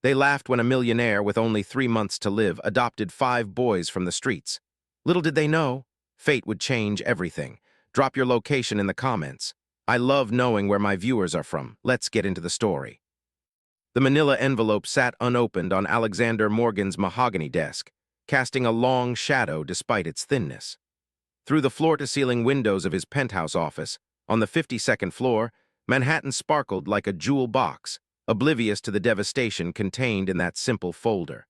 They laughed when a millionaire with only 3 months to live adopted 5 boys from the streets. Little did they know, fate would change everything. Drop your location in the comments. I love knowing where my viewers are from. Let's get into the story. The manila envelope sat unopened on Alexander Morgan's mahogany desk, casting a long shadow despite its thinness. Through the floor-to-ceiling windows of his penthouse office, on the 52nd floor, Manhattan sparkled like a jewel box, oblivious to the devastation contained in that simple folder.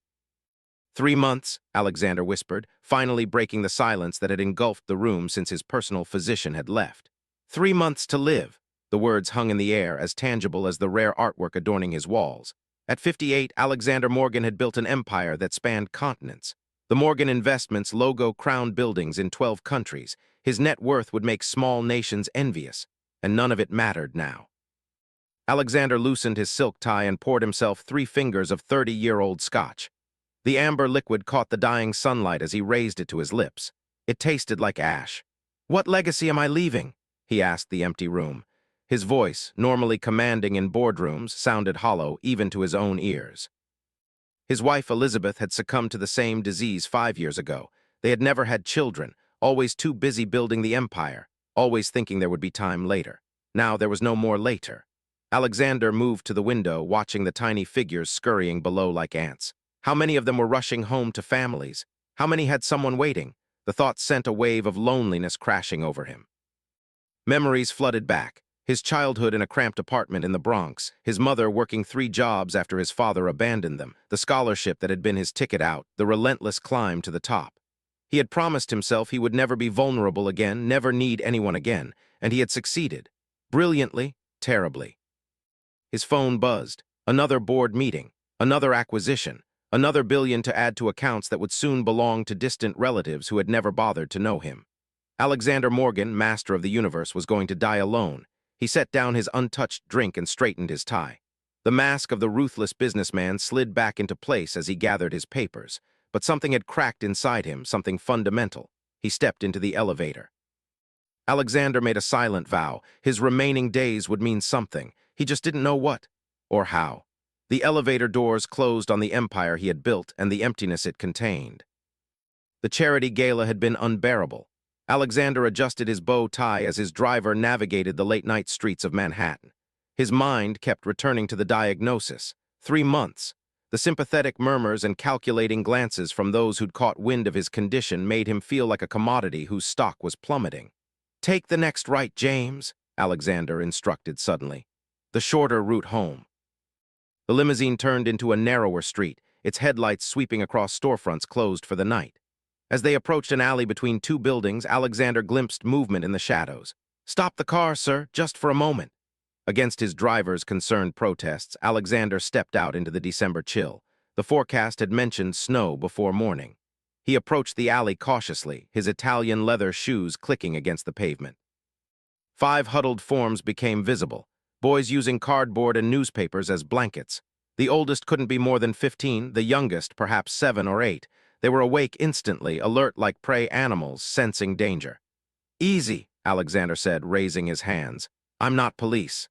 3 months, Alexander whispered, finally breaking the silence that had engulfed the room since his personal physician had left. 3 months to live. The words hung in the air, as tangible as the rare artwork adorning his walls. At 58, Alexander Morgan had built an empire that spanned continents. The Morgan Investments logo crowned buildings in 12 countries. His net worth would make small nations envious, and none of it mattered now. Alexander loosened his silk tie and poured himself 3 fingers of 30-year-old scotch. The amber liquid caught the dying sunlight as he raised it to his lips. It tasted like ash. "What legacy am I leaving?" he asked the empty room. His voice, normally commanding in boardrooms, sounded hollow even to his own ears. His wife Elizabeth had succumbed to the same disease 5 years ago. They had never had children, always too busy building the empire, always thinking there would be time later. Now there was no more later. Alexander moved to the window, watching the tiny figures scurrying below like ants. How many of them were rushing home to families? How many had someone waiting? The thought sent a wave of loneliness crashing over him. Memories flooded back. His childhood in a cramped apartment in the Bronx, his mother working 3 jobs after his father abandoned them, the scholarship that had been his ticket out, the relentless climb to the top. He had promised himself he would never be vulnerable again, never need anyone again, and he had succeeded. Brilliantly, terribly. His phone buzzed. Another board meeting, another acquisition, another billion to add to accounts that would soon belong to distant relatives who had never bothered to know him. Alexander Morgan, master of the universe, was going to die alone. He set down his untouched drink and straightened his tie. The mask of the ruthless businessman slid back into place as he gathered his papers, but something had cracked inside him, something fundamental. He stepped into the elevator. Alexander made a silent vow. His remaining days would mean something. He just didn't know what or how. The elevator doors closed on the empire he had built and the emptiness it contained. The charity gala had been unbearable. Alexander adjusted his bow tie as his driver navigated the late-night streets of Manhattan. His mind kept returning to the diagnosis. 3 months. The sympathetic murmurs and calculating glances from those who'd caught wind of his condition made him feel like a commodity whose stock was plummeting. "Take the next right, James," Alexander instructed suddenly. "The shorter route home." The limousine turned into a narrower street, its headlights sweeping across storefronts closed for the night. As they approached an alley between 2 buildings, Alexander glimpsed movement in the shadows. "Stop the car, sir, just for a moment." Against his driver's concerned protests, Alexander stepped out into the December chill. The forecast had mentioned snow before morning. He approached the alley cautiously, his Italian leather shoes clicking against the pavement. 5 huddled forms became visible, boys using cardboard and newspapers as blankets. The oldest couldn't be more than 15, the youngest perhaps 7 or 8. They were awake instantly, alert like prey animals, sensing danger. "Easy," Alexander said, raising his hands. "I'm not police."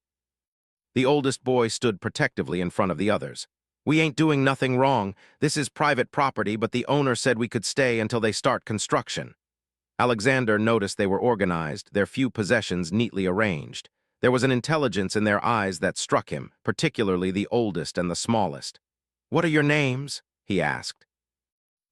The oldest boy stood protectively in front of the others. "We ain't doing nothing wrong. This is private property, but the owner said we could stay until they start construction." Alexander noticed they were organized, their few possessions neatly arranged. There was an intelligence in their eyes that struck him, particularly the oldest and the smallest. "What are your names?" he asked.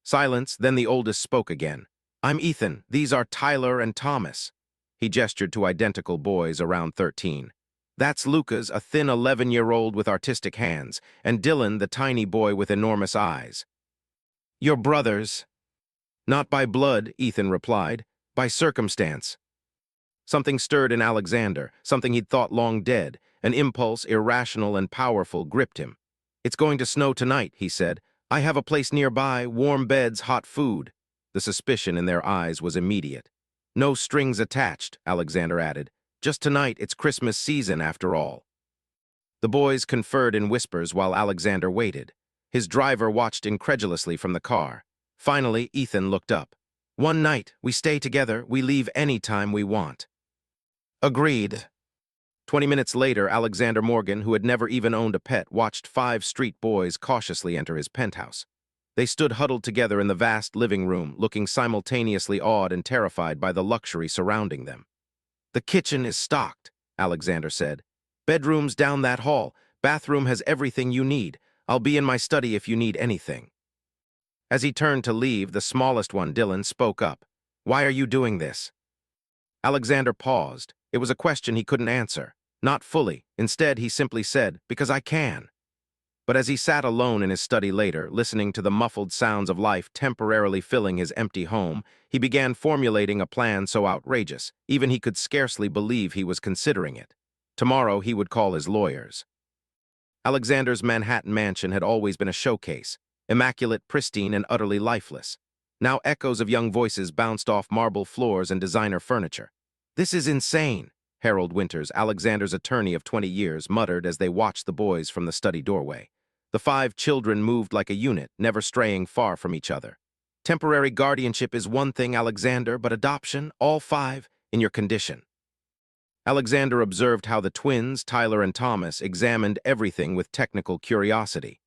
Silence, then the oldest spoke again. "I'm Ethan. These are Tyler and Thomas." He gestured to identical boys around 13. "That's Lucas, a thin 11-year-old with artistic hands, and Dylan, the tiny boy with enormous eyes." "Your brothers." "Not by blood," Ethan replied, "by circumstance." Something stirred in Alexander, something he'd thought long dead. An impulse, irrational and powerful, gripped him. "It's going to snow tonight," he said. "I have a place nearby, warm beds, hot food." The suspicion in their eyes was immediate. "No strings attached," Alexander added. "Just tonight, it's Christmas season after all." The boys conferred in whispers while Alexander waited. His driver watched incredulously from the car. Finally, Ethan looked up. "One night, we stay together, we leave any time we want." "Agreed." 20 minutes later, Alexander Morgan, who had never even owned a pet, watched 5 street boys cautiously enter his penthouse. They stood huddled together in the vast living room, looking simultaneously awed and terrified by the luxury surrounding them. "The kitchen is stocked," Alexander said. "Bedroom's down that hall. Bathroom has everything you need. I'll be in my study if you need anything." As he turned to leave, the smallest one, Dylan, spoke up. "Why are you doing this?" Alexander paused. It was a question he couldn't answer. Not fully. Instead, he simply said, "Because I can." But as he sat alone in his study later, listening to the muffled sounds of life temporarily filling his empty home, he began formulating a plan so outrageous, even he could scarcely believe he was considering it. Tomorrow he would call his lawyers. Alexander's Manhattan mansion had always been a showcase, immaculate, pristine, and utterly lifeless. Now echoes of young voices bounced off marble floors and designer furniture. "This is insane," Harold Winters, Alexander's attorney of 20 years, muttered as they watched the boys from the study doorway. The 5 children moved like a unit, never straying far from each other. "Temporary guardianship is one thing, Alexander, but adoption, all 5, in your condition." Alexander observed how the twins, Tyler and Thomas, examined everything with technical curiosity.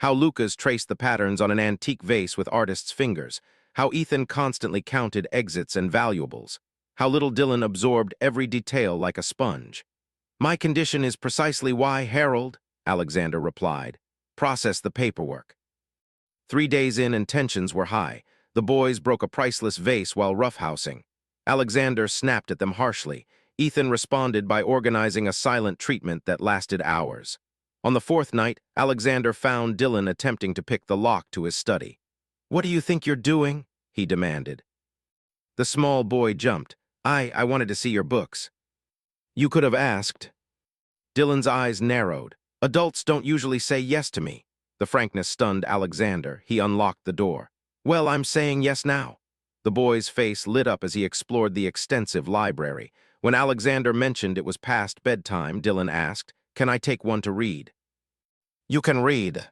How Lucas traced the patterns on an antique vase with artist's fingers. How Ethan constantly counted exits and valuables. How little Dylan absorbed every detail like a sponge. "My condition is precisely why, Harold," Alexander replied. "Process the paperwork." 3 days in and tensions were high. The boys broke a priceless vase while roughhousing. Alexander snapped at them harshly. Ethan responded by organizing a silent treatment that lasted hours. On the 4th night, Alexander found Dylan attempting to pick the lock to his study. "What do you think you're doing?" he demanded. The small boy jumped. I wanted to see your books." "You could have asked." Dylan's eyes narrowed. "Adults don't usually say yes to me." The frankness stunned Alexander. He unlocked the door. "Well, I'm saying yes now." The boy's face lit up as he explored the extensive library. When Alexander mentioned it was past bedtime, Dylan asked, "Can I take one to read?" "You can read."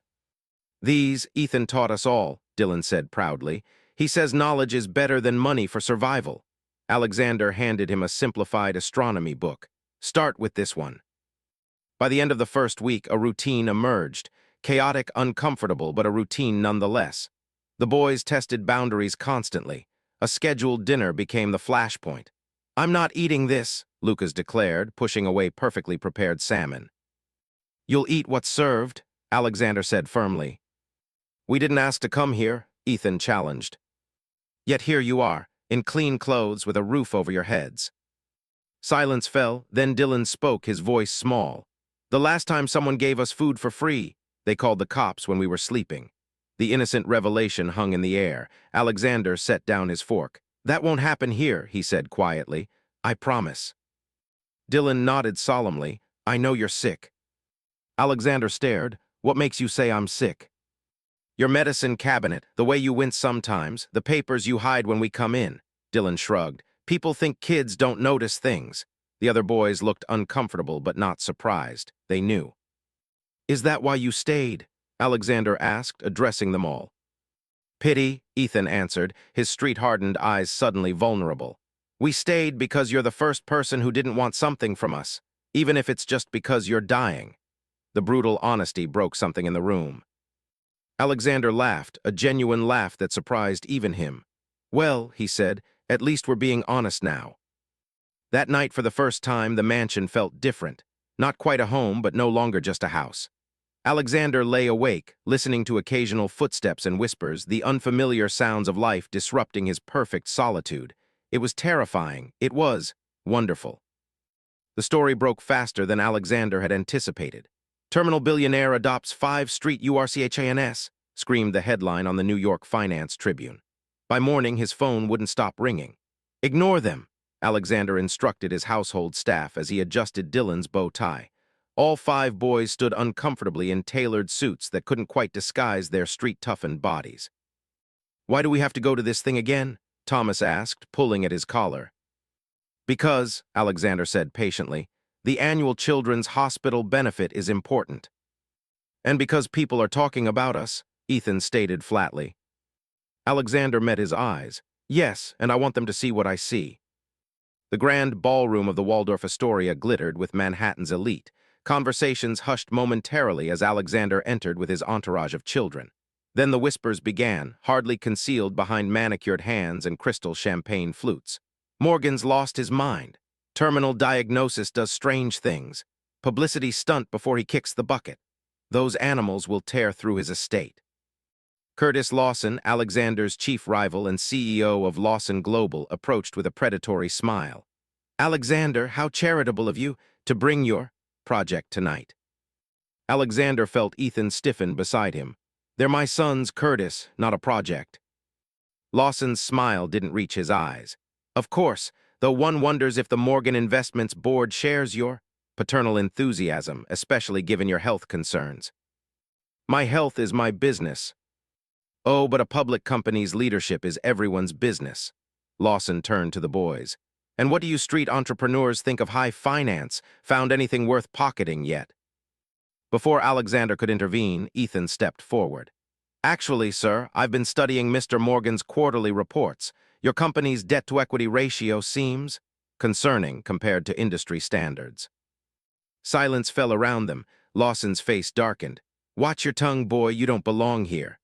"These, Ethan taught us all," Dylan said proudly. "He says knowledge is better than money for survival." Alexander handed him a simplified astronomy book. "Start with this one." By the end of the first week, a routine emerged. Chaotic, uncomfortable, but a routine nonetheless. The boys tested boundaries constantly. A scheduled dinner became the flashpoint. "I'm not eating this," Lucas declared, pushing away perfectly prepared salmon. "You'll eat what's served," Alexander said firmly. "We didn't ask to come here," Ethan challenged. "Yet here you are, in clean clothes with a roof over your heads." Silence fell, then Dylan spoke, his voice small. "The last time someone gave us food for free, they called the cops when we were sleeping." The innocent revelation hung in the air. Alexander set down his fork. "That won't happen here," he said quietly. "I promise." Dylan nodded solemnly. "I know you're sick." Alexander stared. "What makes you say I'm sick?" "Your medicine cabinet, the way you wince sometimes, the papers you hide when we come in." Dylan shrugged. "People think kids don't notice things." The other boys looked uncomfortable but not surprised. They knew. "Is that why you stayed?" Alexander asked, addressing them all. "Pity," Ethan answered, his street-hardened eyes suddenly vulnerable. "We stayed because you're the first person who didn't want something from us, even if it's just because you're dying." The brutal honesty broke something in the room. Alexander laughed, a genuine laugh that surprised even him. "Well," he said, "at least we're being honest now." That night, for the first time, the mansion felt different. Not quite a home, but no longer just a house. Alexander lay awake, listening to occasional footsteps and whispers, the unfamiliar sounds of life disrupting his perfect solitude. It was terrifying. It was wonderful. The story broke faster than Alexander had anticipated. "Terminal billionaire adopts 5 street URCHANS," screamed the headline on the New York Finance Tribune. By morning, his phone wouldn't stop ringing. "Ignore them," Alexander instructed his household staff as he adjusted Dylan's bow tie. All 5 boys stood uncomfortably in tailored suits that couldn't quite disguise their street-toughened bodies. "Why do we have to go to this thing again?" Thomas asked, pulling at his collar. "Because," Alexander said patiently, "the annual Children's Hospital benefit is important." "And because people are talking about us," Ethan stated flatly. Alexander met his eyes. "Yes, and I want them to see what I see." The grand ballroom of the Waldorf Astoria glittered with Manhattan's elite. Conversations hushed momentarily as Alexander entered with his entourage of children. Then the whispers began, hardly concealed behind manicured hands and crystal champagne flutes. Morgan's lost his mind. Terminal diagnosis does strange things. Publicity stunt before he kicks the bucket. Those animals will tear through his estate. Curtis Lawson, Alexander's chief rival and CEO of Lawson Global, approached with a predatory smile. "Alexander, how charitable of you to bring your project tonight." Alexander felt Ethan stiffen beside him. "They're my sons, Curtis, not a project." Lawson's smile didn't reach his eyes. "Of course, though one wonders if the Morgan Investments Board shares your paternal enthusiasm, especially given your health concerns." "My health is my business." "Oh, but a public company's leadership is everyone's business." Lawson turned to the boys. "And what do you street entrepreneurs think of high finance? Found anything worth pocketing yet?" Before Alexander could intervene, Ethan stepped forward. "Actually, sir, I've been studying Mr. Morgan's quarterly reports. Your company's debt-to-equity ratio seems concerning compared to industry standards." Silence fell around them. Lawson's face darkened. "Watch your tongue, boy, you don't belong here."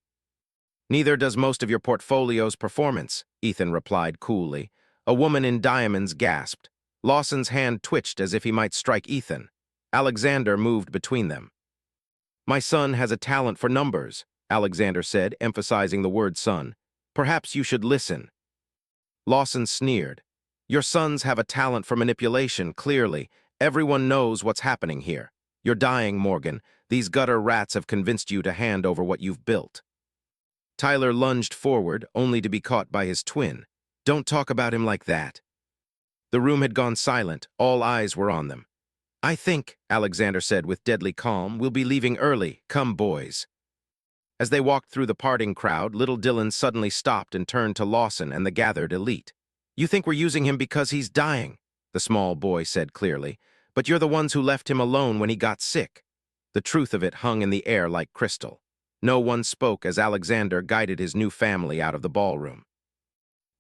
"Neither does most of your portfolio's performance," Ethan replied coolly. A woman in diamonds gasped. Lawson's hand twitched as if he might strike Ethan. Alexander moved between them. "My son has a talent for numbers," Alexander said, emphasizing the word son. "Perhaps you should listen." Lawson sneered. "Your sons have a talent for manipulation, clearly. Everyone knows what's happening here. You're dying, Morgan. These gutter rats have convinced you to hand over what you've built." Tyler lunged forward, only to be caught by his twin. "Don't talk about him like that." The room had gone silent. All eyes were on them. "I think," Alexander said with deadly calm, "we'll be leaving early. Come, boys." As they walked through the parting crowd, little Dylan suddenly stopped and turned to Lawson and the gathered elite. "You think we're using him because he's dying," the small boy said clearly, "but you're the ones who left him alone when he got sick." The truth of it hung in the air like crystal. No one spoke as Alexander guided his new family out of the ballroom.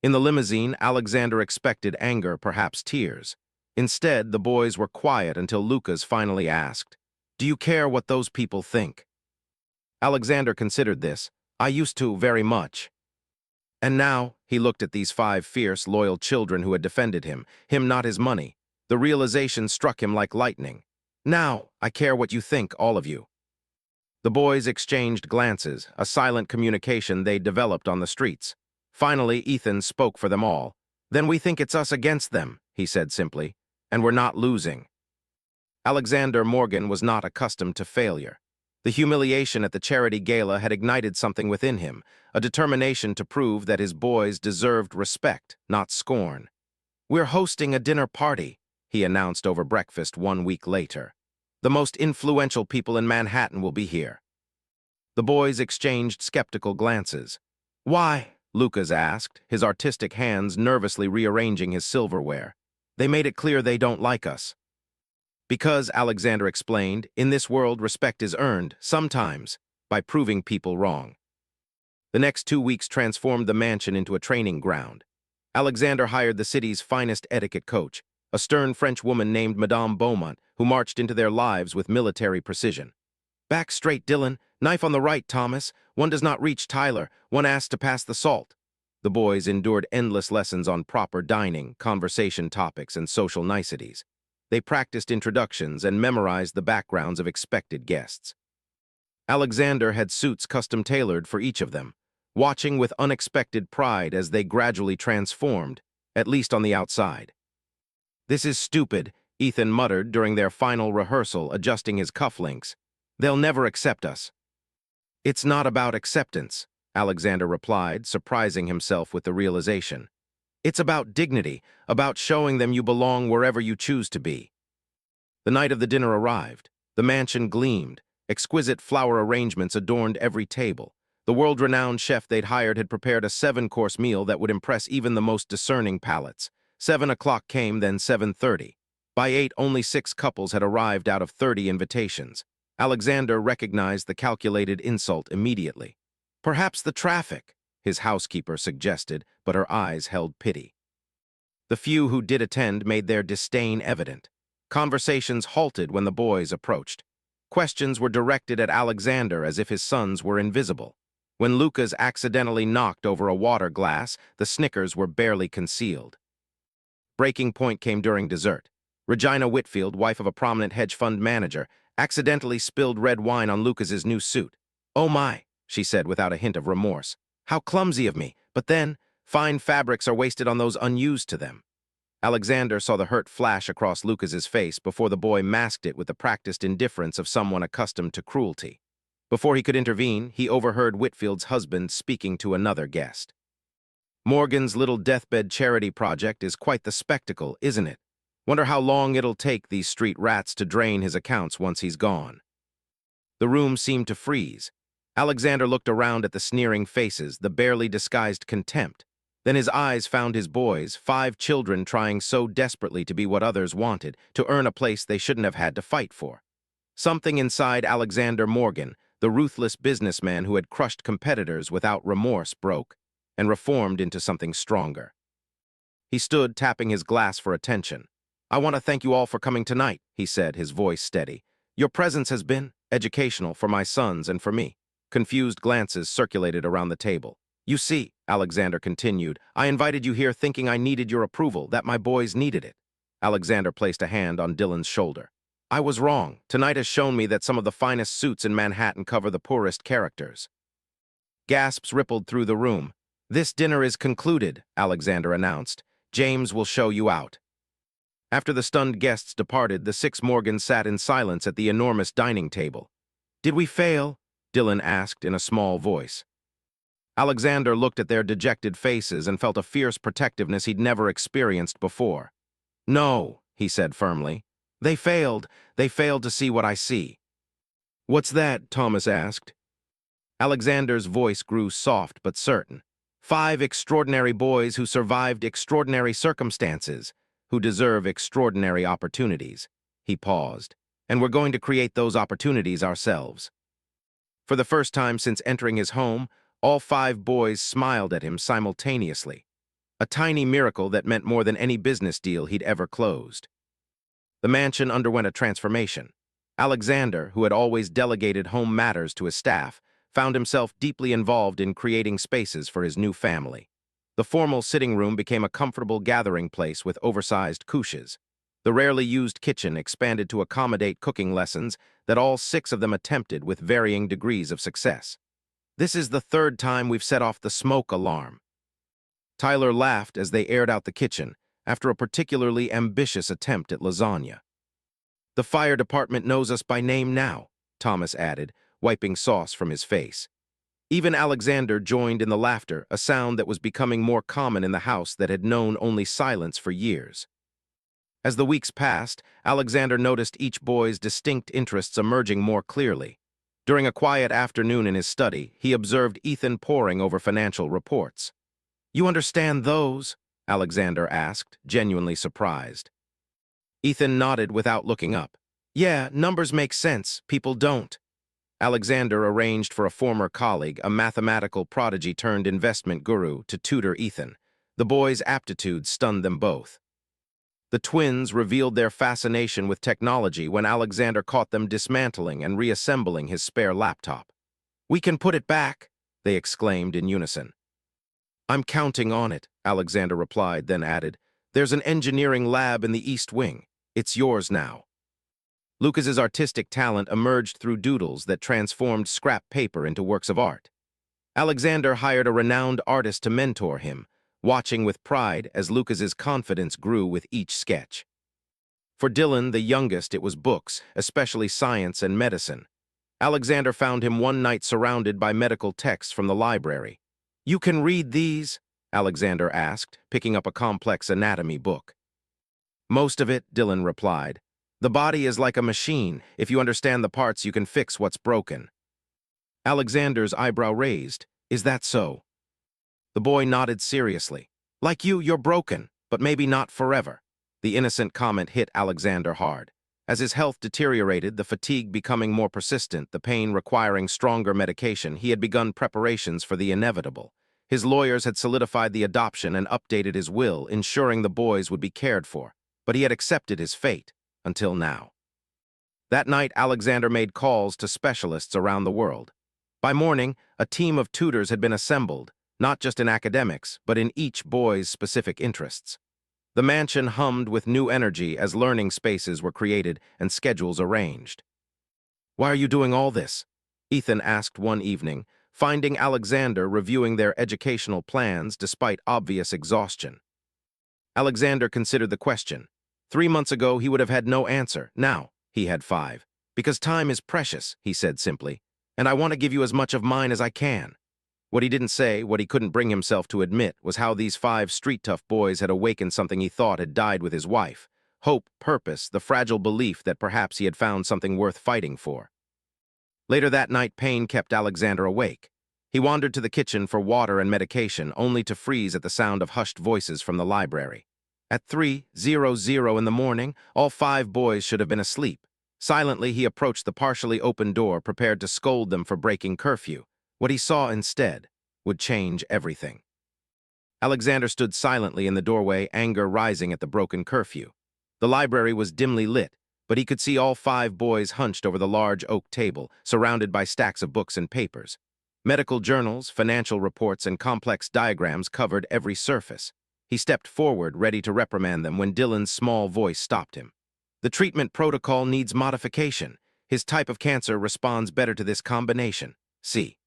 In the limousine, Alexander expected anger, perhaps tears. Instead, the boys were quiet until Lucas finally asked, "Do you care what those people think?" Alexander considered this. "I used to very much." And now, he looked at these 5 fierce, loyal children who had defended him, not his money. The realization struck him like lightning. "Now, I care what you think, all of you." The boys exchanged glances, a silent communication they developed on the streets. Finally, Ethan spoke for them all. "Then we think it's us against them," he said simply, "and we're not losing." Alexander Morgan was not accustomed to failure. The humiliation at the charity gala had ignited something within him, a determination to prove that his boys deserved respect, not scorn. "We're hosting a dinner party," he announced over breakfast 1 week later. "The most influential people in Manhattan will be here." The boys exchanged skeptical glances. "Why?" Lucas asked, his artistic hands nervously rearranging his silverware. "They made it clear they don't like us." "Because," Alexander explained, "in this world respect is earned, sometimes, by proving people wrong." The next 2 weeks transformed the mansion into a training ground. Alexander hired the city's finest etiquette coach, a stern French woman named Madame Beaumont, who marched into their lives with military precision. "Back straight, Dylan. Knife on the right, Thomas. One does not reach Tyler. One asks to pass the salt." The boys endured endless lessons on proper dining, conversation topics, and social niceties. They practiced introductions and memorized the backgrounds of expected guests. Alexander had suits custom-tailored for each of them, watching with unexpected pride as they gradually transformed, at least on the outside. "This is stupid," Ethan muttered during their final rehearsal, adjusting his cufflinks. "They'll never accept us." "It's not about acceptance," Alexander replied, surprising himself with the realization. "It's about dignity, about showing them you belong wherever you choose to be." The night of the dinner arrived. The mansion gleamed. Exquisite flower arrangements adorned every table. The world-renowned chef they'd hired had prepared a 7-course meal that would impress even the most discerning palates. 7 o'clock came, then 7:30. By 8, only 6 couples had arrived out of 30 invitations. Alexander recognized the calculated insult immediately. "Perhaps the traffic," his housekeeper suggested, but her eyes held pity. The few who did attend made their disdain evident. Conversations halted when the boys approached. Questions were directed at Alexander as if his sons were invisible. When Lucas accidentally knocked over a water glass, the snickers were barely concealed. Breaking point came during dessert. Regina Whitfield, wife of a prominent hedge fund manager, accidentally spilled red wine on Lucas's new suit. "Oh my," she said without a hint of remorse. "How clumsy of me, but then, fine fabrics are wasted on those unused to them." Alexander saw the hurt flash across Lucas's face before the boy masked it with the practiced indifference of someone accustomed to cruelty. Before he could intervene, he overheard Whitfield's husband speaking to another guest. "Morgan's little deathbed charity project is quite the spectacle, isn't it? Wonder how long it'll take these street rats to drain his accounts once he's gone." The room seemed to freeze. Alexander looked around at the sneering faces, the barely disguised contempt. Then his eyes found his boys, 5 children trying so desperately to be what others wanted, to earn a place they shouldn't have had to fight for. Something inside Alexander Morgan, the ruthless businessman who had crushed competitors without remorse, broke and reformed into something stronger. He stood, tapping his glass for attention. "I want to thank you all for coming tonight," he said, his voice steady. "Your presence has been educational for my sons and for me." Confused glances circulated around the table. "You see," Alexander continued, "I invited you here thinking I needed your approval, that my boys needed it." Alexander placed a hand on Dylan's shoulder. "I was wrong. Tonight has shown me that some of the finest suits in Manhattan cover the poorest characters." Gasps rippled through the room. "This dinner is concluded," Alexander announced. "James will show you out." After the stunned guests departed, the 6 Morgans sat in silence at the enormous dining table. "Did we fail?" Dylan asked in a small voice. Alexander looked at their dejected faces and felt a fierce protectiveness he'd never experienced before. "No," he said firmly. They failed to see what I see." "What's that?" Thomas asked. Alexander's voice grew soft but certain. 5 extraordinary boys who survived extraordinary circumstances, who deserve extraordinary opportunities." He paused. "And we're going to create those opportunities ourselves." For the first time since entering his home, all 5 boys smiled at him simultaneously. A tiny miracle that meant more than any business deal he'd ever closed. The mansion underwent a transformation. Alexander, who had always delegated home matters to his staff, found himself deeply involved in creating spaces for his new family. The formal sitting room became a comfortable gathering place with oversized couches. The rarely used kitchen expanded to accommodate cooking lessons that all 6 of them attempted with varying degrees of success. "This is the 3rd time we've set off the smoke alarm." Tyler laughed as they aired out the kitchen after a particularly ambitious attempt at lasagna. "The fire department knows us by name now," Thomas added, wiping sauce from his face. Even Alexander joined in the laughter, a sound that was becoming more common in the house that had known only silence for years. As the weeks passed, Alexander noticed each boy's distinct interests emerging more clearly. During a quiet afternoon in his study, he observed Ethan poring over financial reports. "You understand those?" Alexander asked, genuinely surprised. Ethan nodded without looking up. "Yeah, numbers make sense, people don't." Alexander arranged for a former colleague, a mathematical prodigy turned investment guru, to tutor Ethan. The boy's aptitude stunned them both. The twins revealed their fascination with technology when Alexander caught them dismantling and reassembling his spare laptop. "We can put it back," they exclaimed in unison. "I'm counting on it," Alexander replied, then added, "There's an engineering lab in the East Wing. It's yours now." Lucas's artistic talent emerged through doodles that transformed scrap paper into works of art. Alexander hired a renowned artist to mentor him, watching with pride as Lucas's confidence grew with each sketch. For Dylan, the youngest, it was books, especially science and medicine. Alexander found him one night surrounded by medical texts from the library. "You can read these?" Alexander asked, picking up a complex anatomy book. "Most of it," Dylan replied. "The body is like a machine. If you understand the parts, you can fix what's broken." Alexander's eyebrow raised. "Is that so?" The boy nodded seriously. "Like you, you're broken, but maybe not forever." The innocent comment hit Alexander hard. As his health deteriorated, the fatigue becoming more persistent, the pain requiring stronger medication, he had begun preparations for the inevitable. His lawyers had solidified the adoption and updated his will, ensuring the boys would be cared for, but he had accepted his fate, until now. That night, Alexander made calls to specialists around the world. By morning, a team of tutors had been assembled, not just in academics, but in each boy's specific interests. The mansion hummed with new energy as learning spaces were created and schedules arranged. "Why are you doing all this?" Ethan asked one evening, finding Alexander reviewing their educational plans despite obvious exhaustion. Alexander considered the question. 3 months ago, he would have had no answer. Now, he had 5. "Because time is precious," he said simply, "and I want to give you as much of mine as I can." What he didn't say, what he couldn't bring himself to admit, was how these 5 street-tough boys had awakened something he thought had died with his wife. Hope, purpose, the fragile belief that perhaps he had found something worth fighting for. Later that night, pain kept Alexander awake. He wandered to the kitchen for water and medication, only to freeze at the sound of hushed voices from the library. At 3:00 in the morning, all 5 boys should have been asleep. Silently, he approached the partially open door, prepared to scold them for breaking curfew. What he saw instead would change everything. Alexander stood silently in the doorway, anger rising at the broken curfew. The library was dimly lit, but he could see all 5 boys hunched over the large oak table, surrounded by stacks of books and papers. Medical journals, financial reports, and complex diagrams covered every surface. He stepped forward, ready to reprimand them, when Dylan's small voice stopped him. "The treatment protocol needs modification. His type of cancer responds better to this combination. See."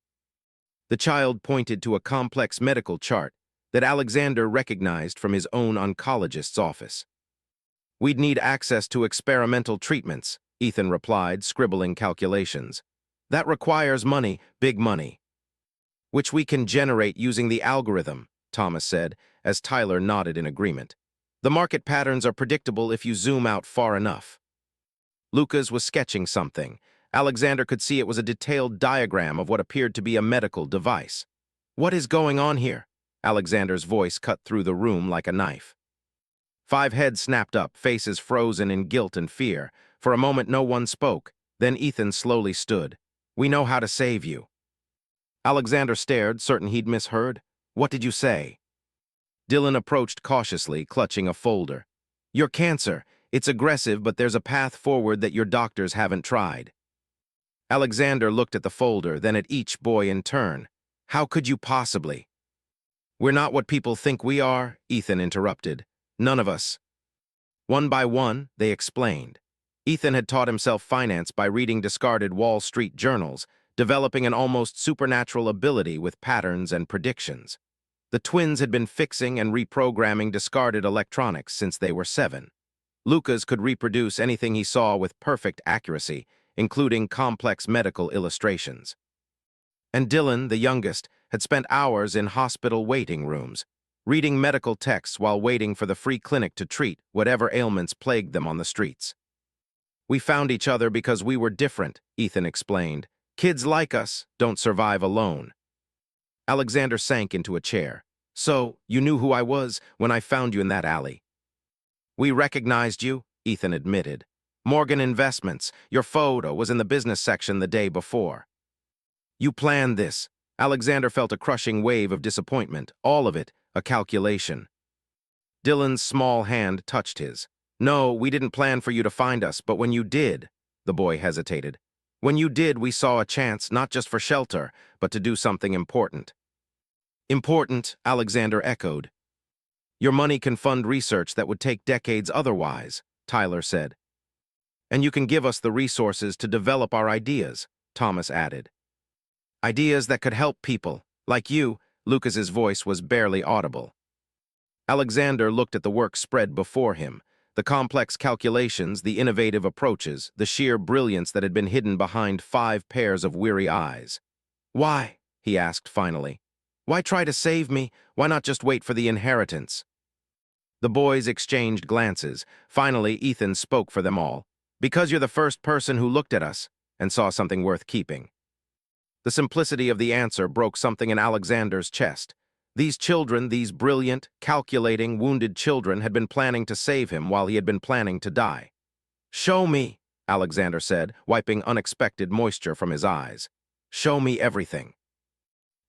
The child pointed to a complex medical chart that Alexander recognized from his own oncologist's office. "We'd need access to experimental treatments," Ethan replied, scribbling calculations. "That requires money, big money." "Which we can generate using the algorithm," Thomas said, as Tyler nodded in agreement. "The market patterns are predictable if you zoom out far enough." Lucas was sketching something. Alexander could see it was a detailed diagram of what appeared to be a medical device. "What is going on here?" Alexander's voice cut through the room like a knife. 5 heads snapped up, faces frozen in guilt and fear. For a moment, no one spoke. Then Ethan slowly stood. "We know how to save you." Alexander stared, certain he'd misheard. "What did you say?" Dylan approached cautiously, clutching a folder. "Your cancer. It's aggressive, but there's a path forward that your doctors haven't tried." Alexander looked at the folder, then at each boy in turn. "How could you possibly?" "We're not what people think we are," Ethan interrupted. "None of us." One by one, they explained. Ethan had taught himself finance by reading discarded Wall Street journals, developing an almost supernatural ability with patterns and predictions. The twins had been fixing and reprogramming discarded electronics since they were 7. Lucas could reproduce anything he saw with perfect accuracy, including complex medical illustrations. And Dylan, the youngest, had spent hours in hospital waiting rooms, reading medical texts while waiting for the free clinic to treat whatever ailments plagued them on the streets. "We found each other because we were different," Ethan explained. "Kids like us don't survive alone." Alexander sank into a chair. "So, you knew who I was when I found you in that alley?" "We recognized you," Ethan admitted. "Morgan Investments. Your photo was in the business section the day before." "You planned this." Alexander felt a crushing wave of disappointment, all of it a calculation. Dylan's small hand touched his. "No, we didn't plan for you to find us, but when you did," the boy hesitated. "When you did, we saw a chance not just for shelter, but to do something important." "Important," Alexander echoed. "Your money can fund research that would take decades otherwise," Tyler said. "And you can give us the resources to develop our ideas," Thomas added. "Ideas that could help people, like you." Lucas's voice was barely audible. Alexander looked at the work spread before him, the complex calculations, the innovative approaches, the sheer brilliance that had been hidden behind 5 pairs of weary eyes. "Why?" he asked finally. "Why try to save me? Why not just wait for the inheritance?" The boys exchanged glances. Finally, Ethan spoke for them all. "Because you're the first person who looked at us and saw something worth keeping." The simplicity of the answer broke something in Alexander's chest. These children, these brilliant, calculating, wounded children, had been planning to save him while he had been planning to die. "Show me," Alexander said, wiping unexpected moisture from his eyes. "Show me everything."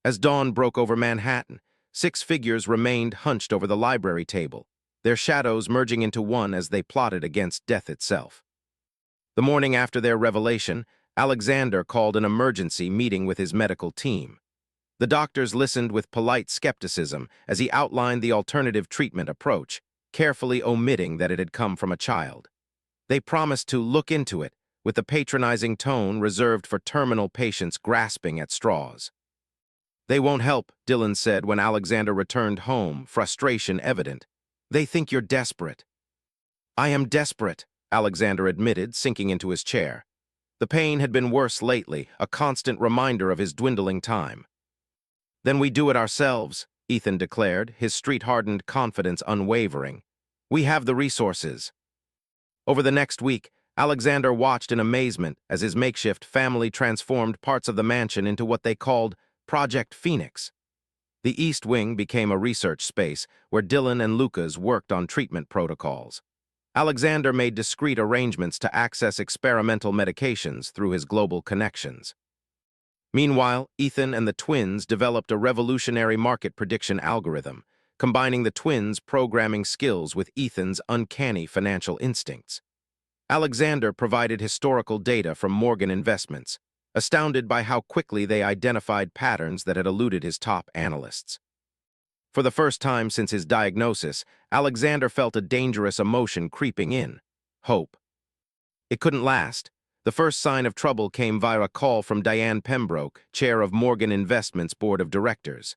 As dawn broke over Manhattan, 6 figures remained hunched over the library table, their shadows merging into one as they plotted against death itself. The morning after their revelation, Alexander called an emergency meeting with his medical team. The doctors listened with polite skepticism as he outlined the alternative treatment approach, carefully omitting that it had come from a child. They promised to look into it, with the patronizing tone reserved for terminal patients grasping at straws. "They won't help," Dylan said when Alexander returned home, frustration evident. "They think you're desperate." "I am desperate," Alexander admitted, sinking into his chair. The pain had been worse lately, a constant reminder of his dwindling time. "Then we do it ourselves," Ethan declared, his street-hardened confidence unwavering. "We have the resources." Over the next week, Alexander watched in amazement as his makeshift family transformed parts of the mansion into what they called Project Phoenix. The East Wing became a research space where Dylan and Lucas worked on treatment protocols. Alexander made discreet arrangements to access experimental medications through his global connections. Meanwhile, Ethan and the twins developed a revolutionary market prediction algorithm, combining the twins' programming skills with Ethan's uncanny financial instincts. Alexander provided historical data from Morgan Investments, astounded by how quickly they identified patterns that had eluded his top analysts. For the first time since his diagnosis, Alexander felt a dangerous emotion creeping in: hope. It couldn't last. The first sign of trouble came via a call from Diane Pembroke, chair of Morgan Investments' board of directors.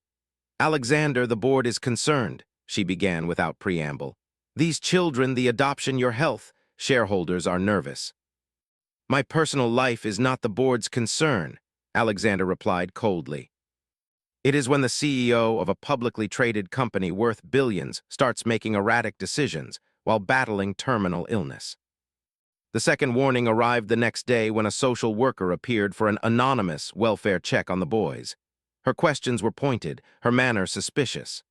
"Alexander, the board is concerned," she began without preamble. "These children, the adoption, your health. Shareholders are nervous." "My personal life is not the board's concern," Alexander replied coldly. "It is when the CEO of a publicly traded company worth billions starts making erratic decisions while battling terminal illness." The second warning arrived the next day when a social worker appeared for an anonymous welfare check on the boys. Her questions were pointed, her manner suspicious.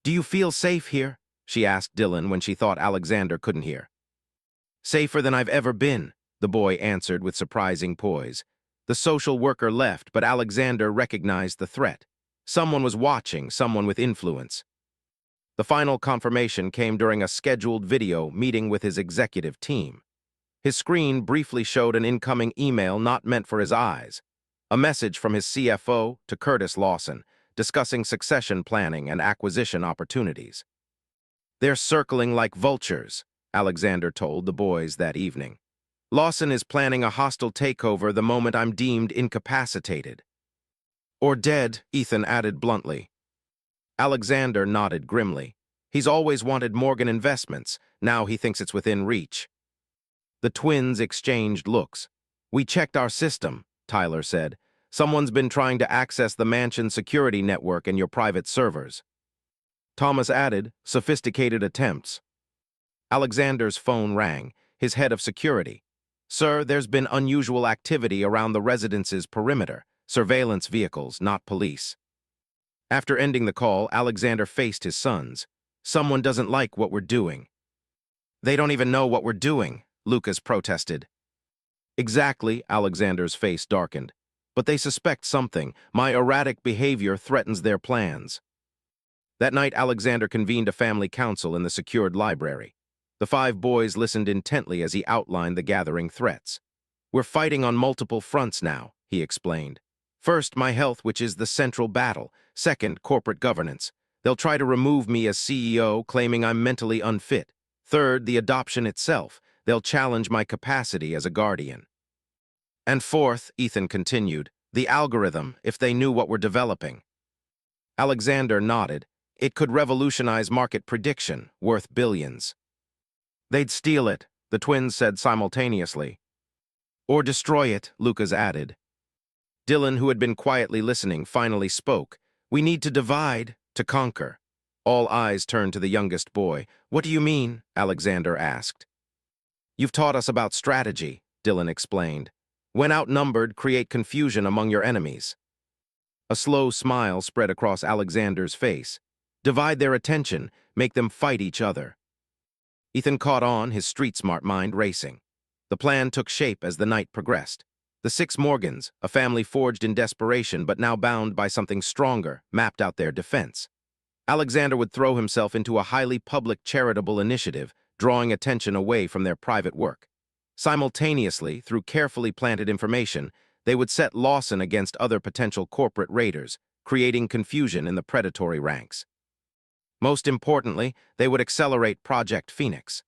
"Do you feel safe here?" she asked Dylan when she thought Alexander couldn't hear. "Safer than I've ever been," the boy answered with surprising poise. The social worker left, but Alexander recognized the threat. Someone was watching, someone with influence. The final confirmation came during a scheduled video meeting with his executive team. His screen briefly showed an incoming email not meant for his eyes, a message from his CFO to Curtis Lawson, discussing succession planning and acquisition opportunities. "They're circling like vultures," Alexander told the boys that evening. "Lawson is planning a hostile takeover the moment I'm deemed incapacitated." "Or dead," Ethan added bluntly. Alexander nodded grimly. He's always wanted Morgan Investments. Now he thinks it's within reach. The twins exchanged looks. "We checked our system," Tyler said. "Someone's been trying to access the mansion security network and your private servers." Thomas added, "Sophisticated attempts." Alexander's phone rang, his head of security. "Sir, there's been unusual activity around the residence's perimeter. Surveillance vehicles, not police." After ending the call, Alexander faced his sons. "Someone doesn't like what we're doing." "They don't even know what we're doing," Lucas protested. "Exactly," Alexander's face darkened. "But they suspect something. My erratic behavior threatens their plans." That night, Alexander convened a family council in the secured library. The 5 boys listened intently as he outlined the gathering threats. "We're fighting on multiple fronts now," he explained. "First, my health, which is the central battle. Second, corporate governance. They'll try to remove me as CEO, claiming I'm mentally unfit. Third, the adoption itself. They'll challenge my capacity as a guardian. And fourth," Ethan continued, "the algorithm, if they knew what we're developing." Alexander nodded. "It could revolutionize market prediction, worth billions." "They'd steal it," the twins said simultaneously. "Or destroy it," Lucas added. Dylan, who had been quietly listening, finally spoke. "We need to divide, to conquer." All eyes turned to the youngest boy. "What do you mean?" Alexander asked. "You've taught us about strategy," Dylan explained. "When outnumbered, create confusion among your enemies." A slow smile spread across Alexander's face. "Divide their attention, make them fight each other." Ethan caught on, his street-smart mind racing. The plan took shape as the night progressed. The 6 Morgans, a family forged in desperation but now bound by something stronger, mapped out their defense. Alexander would throw himself into a highly public charitable initiative, drawing attention away from their private work. Simultaneously, through carefully planted information, they would set Lawson against other potential corporate raiders, creating confusion in the predatory ranks. Most importantly, they would accelerate Project Phoenix.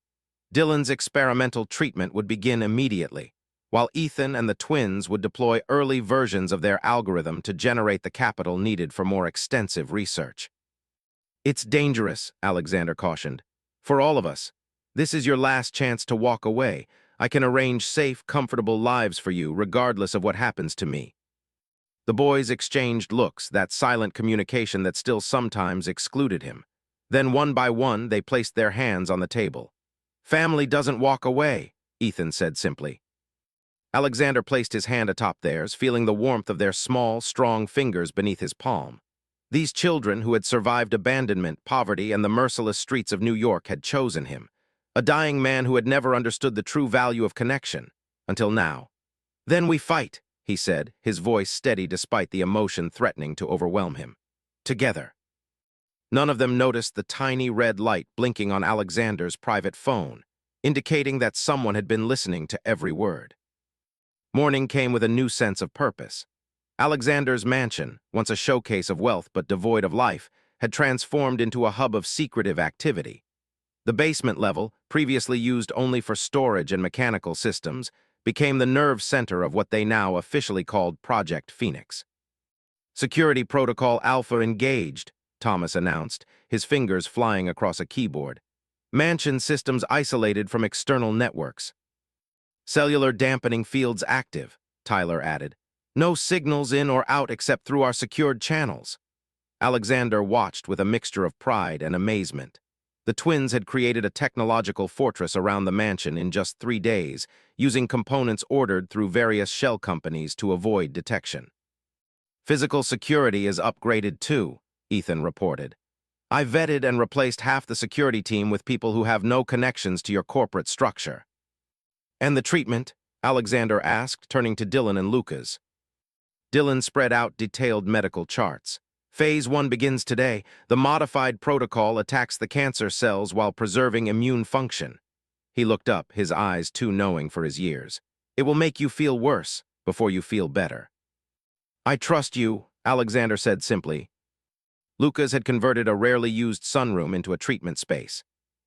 Dylan's experimental treatment would begin immediately, while Ethan and the twins would deploy early versions of their algorithm to generate the capital needed for more extensive research. "It's dangerous," Alexander cautioned. "For all of us. This is your last chance to walk away. I can arrange safe, comfortable lives for you, regardless of what happens to me." The boys exchanged looks, that silent communication that still sometimes excluded him. Then, one by one, they placed their hands on the table. "Family doesn't walk away," Ethan said simply. Alexander placed his hand atop theirs, feeling the warmth of their small, strong fingers beneath his palm. These children who had survived abandonment, poverty, and the merciless streets of New York had chosen him, a dying man who had never understood the true value of connection, until now. "Then we fight," he said, his voice steady despite the emotion threatening to overwhelm him. "Together." None of them noticed the tiny red light blinking on Alexander's private phone, indicating that someone had been listening to every word. Morning came with a new sense of purpose. Alexander's mansion, once a showcase of wealth but devoid of life, had transformed into a hub of secretive activity. The basement level, previously used only for storage and mechanical systems, became the nerve center of what they now officially called Project Phoenix. "Security Protocol Alpha engaged," Thomas announced, his fingers flying across a keyboard. "Mansion systems isolated from external networks." "Cellular dampening fields active," Tyler added. "No signals in or out except through our secured channels." Alexander watched with a mixture of pride and amazement. The twins had created a technological fortress around the mansion in just 3 days, using components ordered through various shell companies to avoid detection. "Physical security is upgraded too," Ethan reported. "I vetted and replaced half the security team with people who have no connections to your corporate structure." "And the treatment?" Alexander asked, turning to Dylan and Lucas. Dylan spread out detailed medical charts. "Phase 1 begins today. The modified protocol attacks the cancer cells while preserving immune function." He looked up, his eyes too knowing for his years. "It will make you feel worse before you feel better." "I trust you," Alexander said simply. Lucas had converted a rarely used sunroom into a treatment space.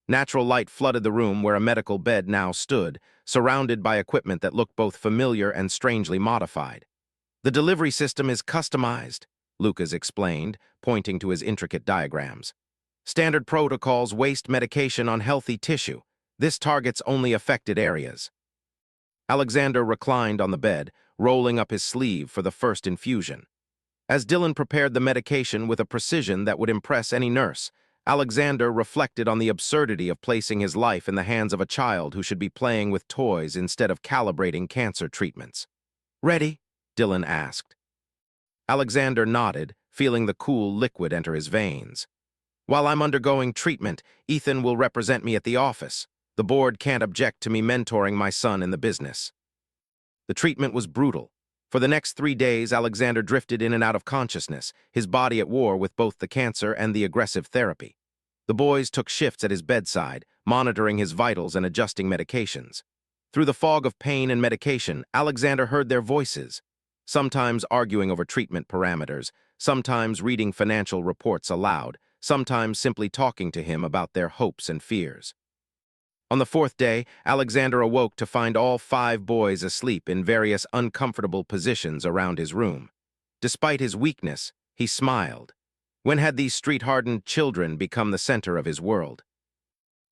Natural light flooded the room where a medical bed now stood, surrounded by equipment that looked both familiar and strangely modified. "The delivery system is customized," Lucas explained, pointing to his intricate diagrams. "Standard protocols waste medication on healthy tissue. This targets only affected areas." Alexander reclined on the bed, rolling up his sleeve for the first infusion. As Dylan prepared the medication with a precision that would impress any nurse, Alexander reflected on the absurdity of placing his life in the hands of a child who should be playing with toys instead of calibrating cancer treatments. "Ready?" Dylan asked. Alexander nodded, feeling the cool liquid enter his veins. "While I'm undergoing treatment, Ethan will represent me at the office. The board can't object to me mentoring my son in the business." The treatment was brutal. For the next 3 days, Alexander drifted in and out of consciousness, his body at war with both the cancer and the aggressive therapy. The boys took shifts at his bedside, monitoring his vitals and adjusting medications. Through the fog of pain and medication, Alexander heard their voices, sometimes arguing over treatment parameters, sometimes reading financial reports aloud, sometimes simply talking to him about their hopes and fears. On the 4th day, Alexander awoke to find all 5 boys asleep in various uncomfortable positions around his room. Despite his weakness, he smiled. When had these street-hardened children become the center of his world?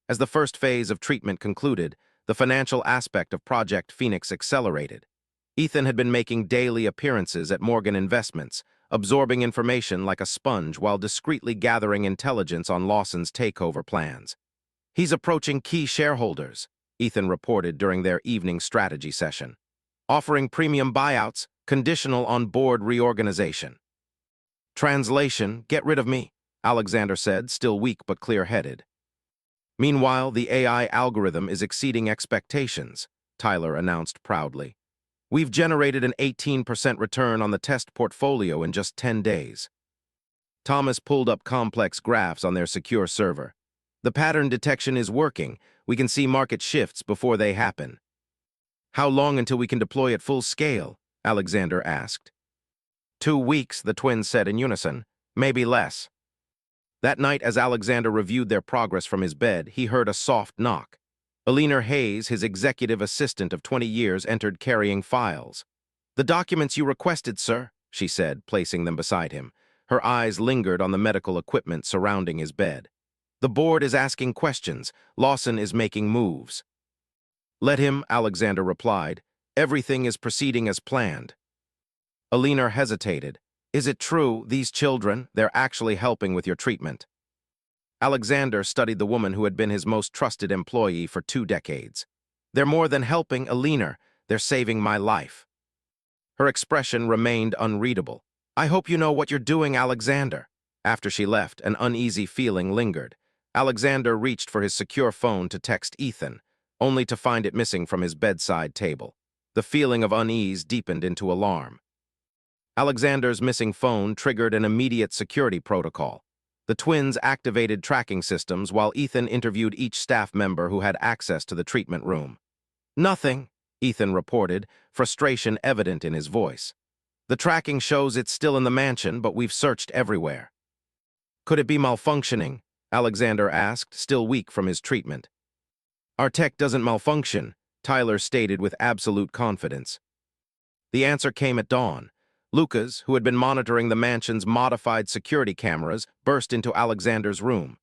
As the first phase of treatment concluded, the financial aspect of Project Phoenix accelerated. Ethan had been making daily appearances at Morgan Investments, absorbing information like a sponge while discreetly gathering intelligence on Lawson's takeover plans. "He's approaching key shareholders," Ethan reported during their evening strategy session, "offering premium buyouts, conditional on board reorganization." "Translation, get rid of me," Alexander said, still weak but clear-headed. "Meanwhile, the AI algorithm is exceeding expectations," Tyler announced proudly. "We've generated an 18% return on the test portfolio in just 10 days. Thomas pulled up complex graphs on their secure server. The pattern detection is working. We can see market shifts before they happen. How long until we can deploy at full scale? Alexander asked. 2 weeks, the twins said in unison. Maybe less. That night, as Alexander reviewed their progress from his bed, he heard a soft knock. Millionaire Hayes, his executive assistant of 20 years, entered carrying files. "The documents you requested, sir," she said, placing them beside him. Her eyes lingered on the medical equipment surrounding his bed. "The board is asking questions. Lawson is making moves." "Let him," Alexander replied. "Everything is proceeding as planned." Alina hesitated. "Is it true, these children, they're actually helping with your treatment?" Alexander studied the woman who had been his most trusted employee for 2 decades. "They're more than helping, Alina. They're saving my life." Her expression remained unreadable. "I hope you know what you're doing, Alexander." After she left, an uneasy feeling lingered. Alexander reached for his secure phone to text Ethan, only to find it missing from his bedside table. The feeling of unease deepened into alarm. Alexander's missing phone triggered an immediate security protocol. The twins activated tracking systems while Ethan interviewed each staff member who had access to the treatment room. "Nothing," Ethan reported, frustration evident in his voice. "The tracking shows it's still in the mansion, but we've searched everywhere." "Could it be malfunctioning?" Alexander asked, still weak from his treatment. "Our tech doesn't malfunction," Tyler stated with absolute confidence. The answer came at dawn. Lucas, who had been monitoring the mansion's modified security cameras, burst into Alexander's room.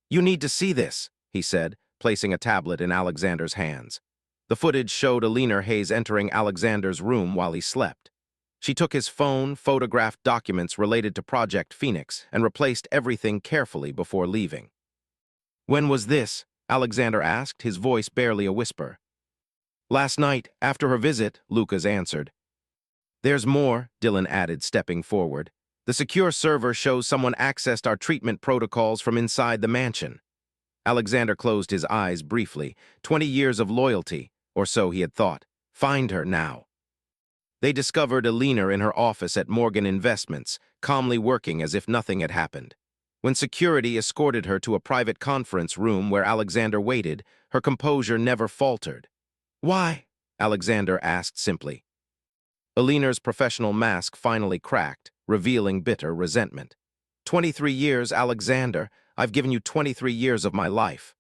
"You need to see this," he said, placing a tablet in Alexander's hands. The footage showed Millionaire Hayes entering Alexander's room while he slept. She took his phone, photographed documents related to Project Phoenix, and replaced everything carefully before leaving. "When was this?" Alexander asked, his voice barely a whisper. "Last night, after her visit," Lucas answered. "There's more," Dylan added, stepping forward. "The secure server shows someone accessed our treatment protocols from inside the mansion." Alexander closed his eyes briefly. 20 years of loyalty, or so he had thought. Find her now. They discovered Alina in her office at Morgan Investments, calmly working as if nothing had happened. When security escorted her to a private conference room where Alexander waited, her composure never faltered. "Why?" Alexander asked simply. Alina's professional mask finally cracked, revealing bitter resentment. 23 years, Alexander. I've given you 23 years of my life.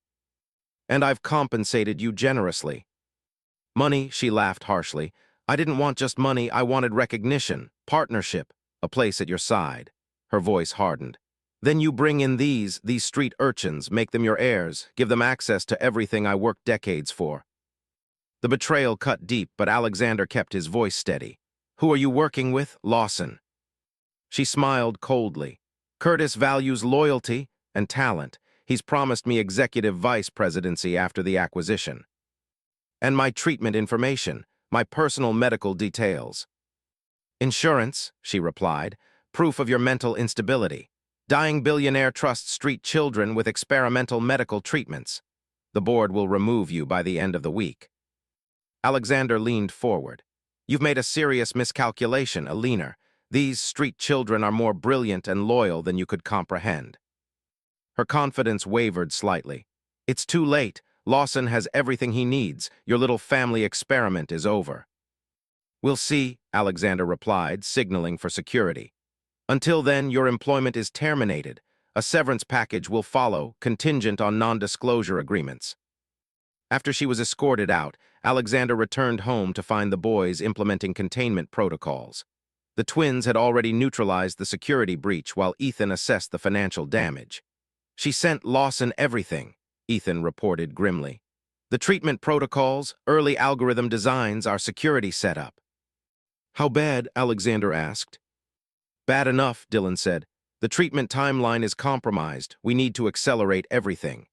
And I've compensated you generously." "Money," she laughed harshly. "I didn't want just money, I wanted recognition, partnership, a place at your side." Her voice hardened. "Then you bring in these street urchins, make them your heirs, give them access to everything I worked decades for." The betrayal cut deep, but Alexander kept his voice steady. "Who are you working with? Lawson." She smiled coldly. "Curtis values loyalty and talent. He's promised me executive vice presidency after the acquisition. And my treatment information, my personal medical details." "Insurance," she replied. "Proof of your mental instability. Dying billionaire trusts street children with experimental medical treatments. The board will remove you by the end of the week." Alexander leaned forward. "You've made a serious miscalculation, Alina. These street children are more brilliant and loyal than you could comprehend." Her confidence wavered slightly. "It's too late. Lawson has everything he needs. Your little family experiment is over." "We'll see," Alexander replied, signaling for security. "Until then, your employment is terminated. A severance package will follow, contingent on non-disclosure agreements." After she was escorted out, Alexander returned home to find the boys implementing containment protocols. The twins had already neutralized the security breach while Ethan assessed the financial damage. "She sent Lawson everything," Ethan reported grimly. "The treatment protocols, early algorithm designs, our security setup." "How bad?" Alexander asked. "Bad enough," Dylan said. "The treatment timeline is compromised. We need to accelerate everything."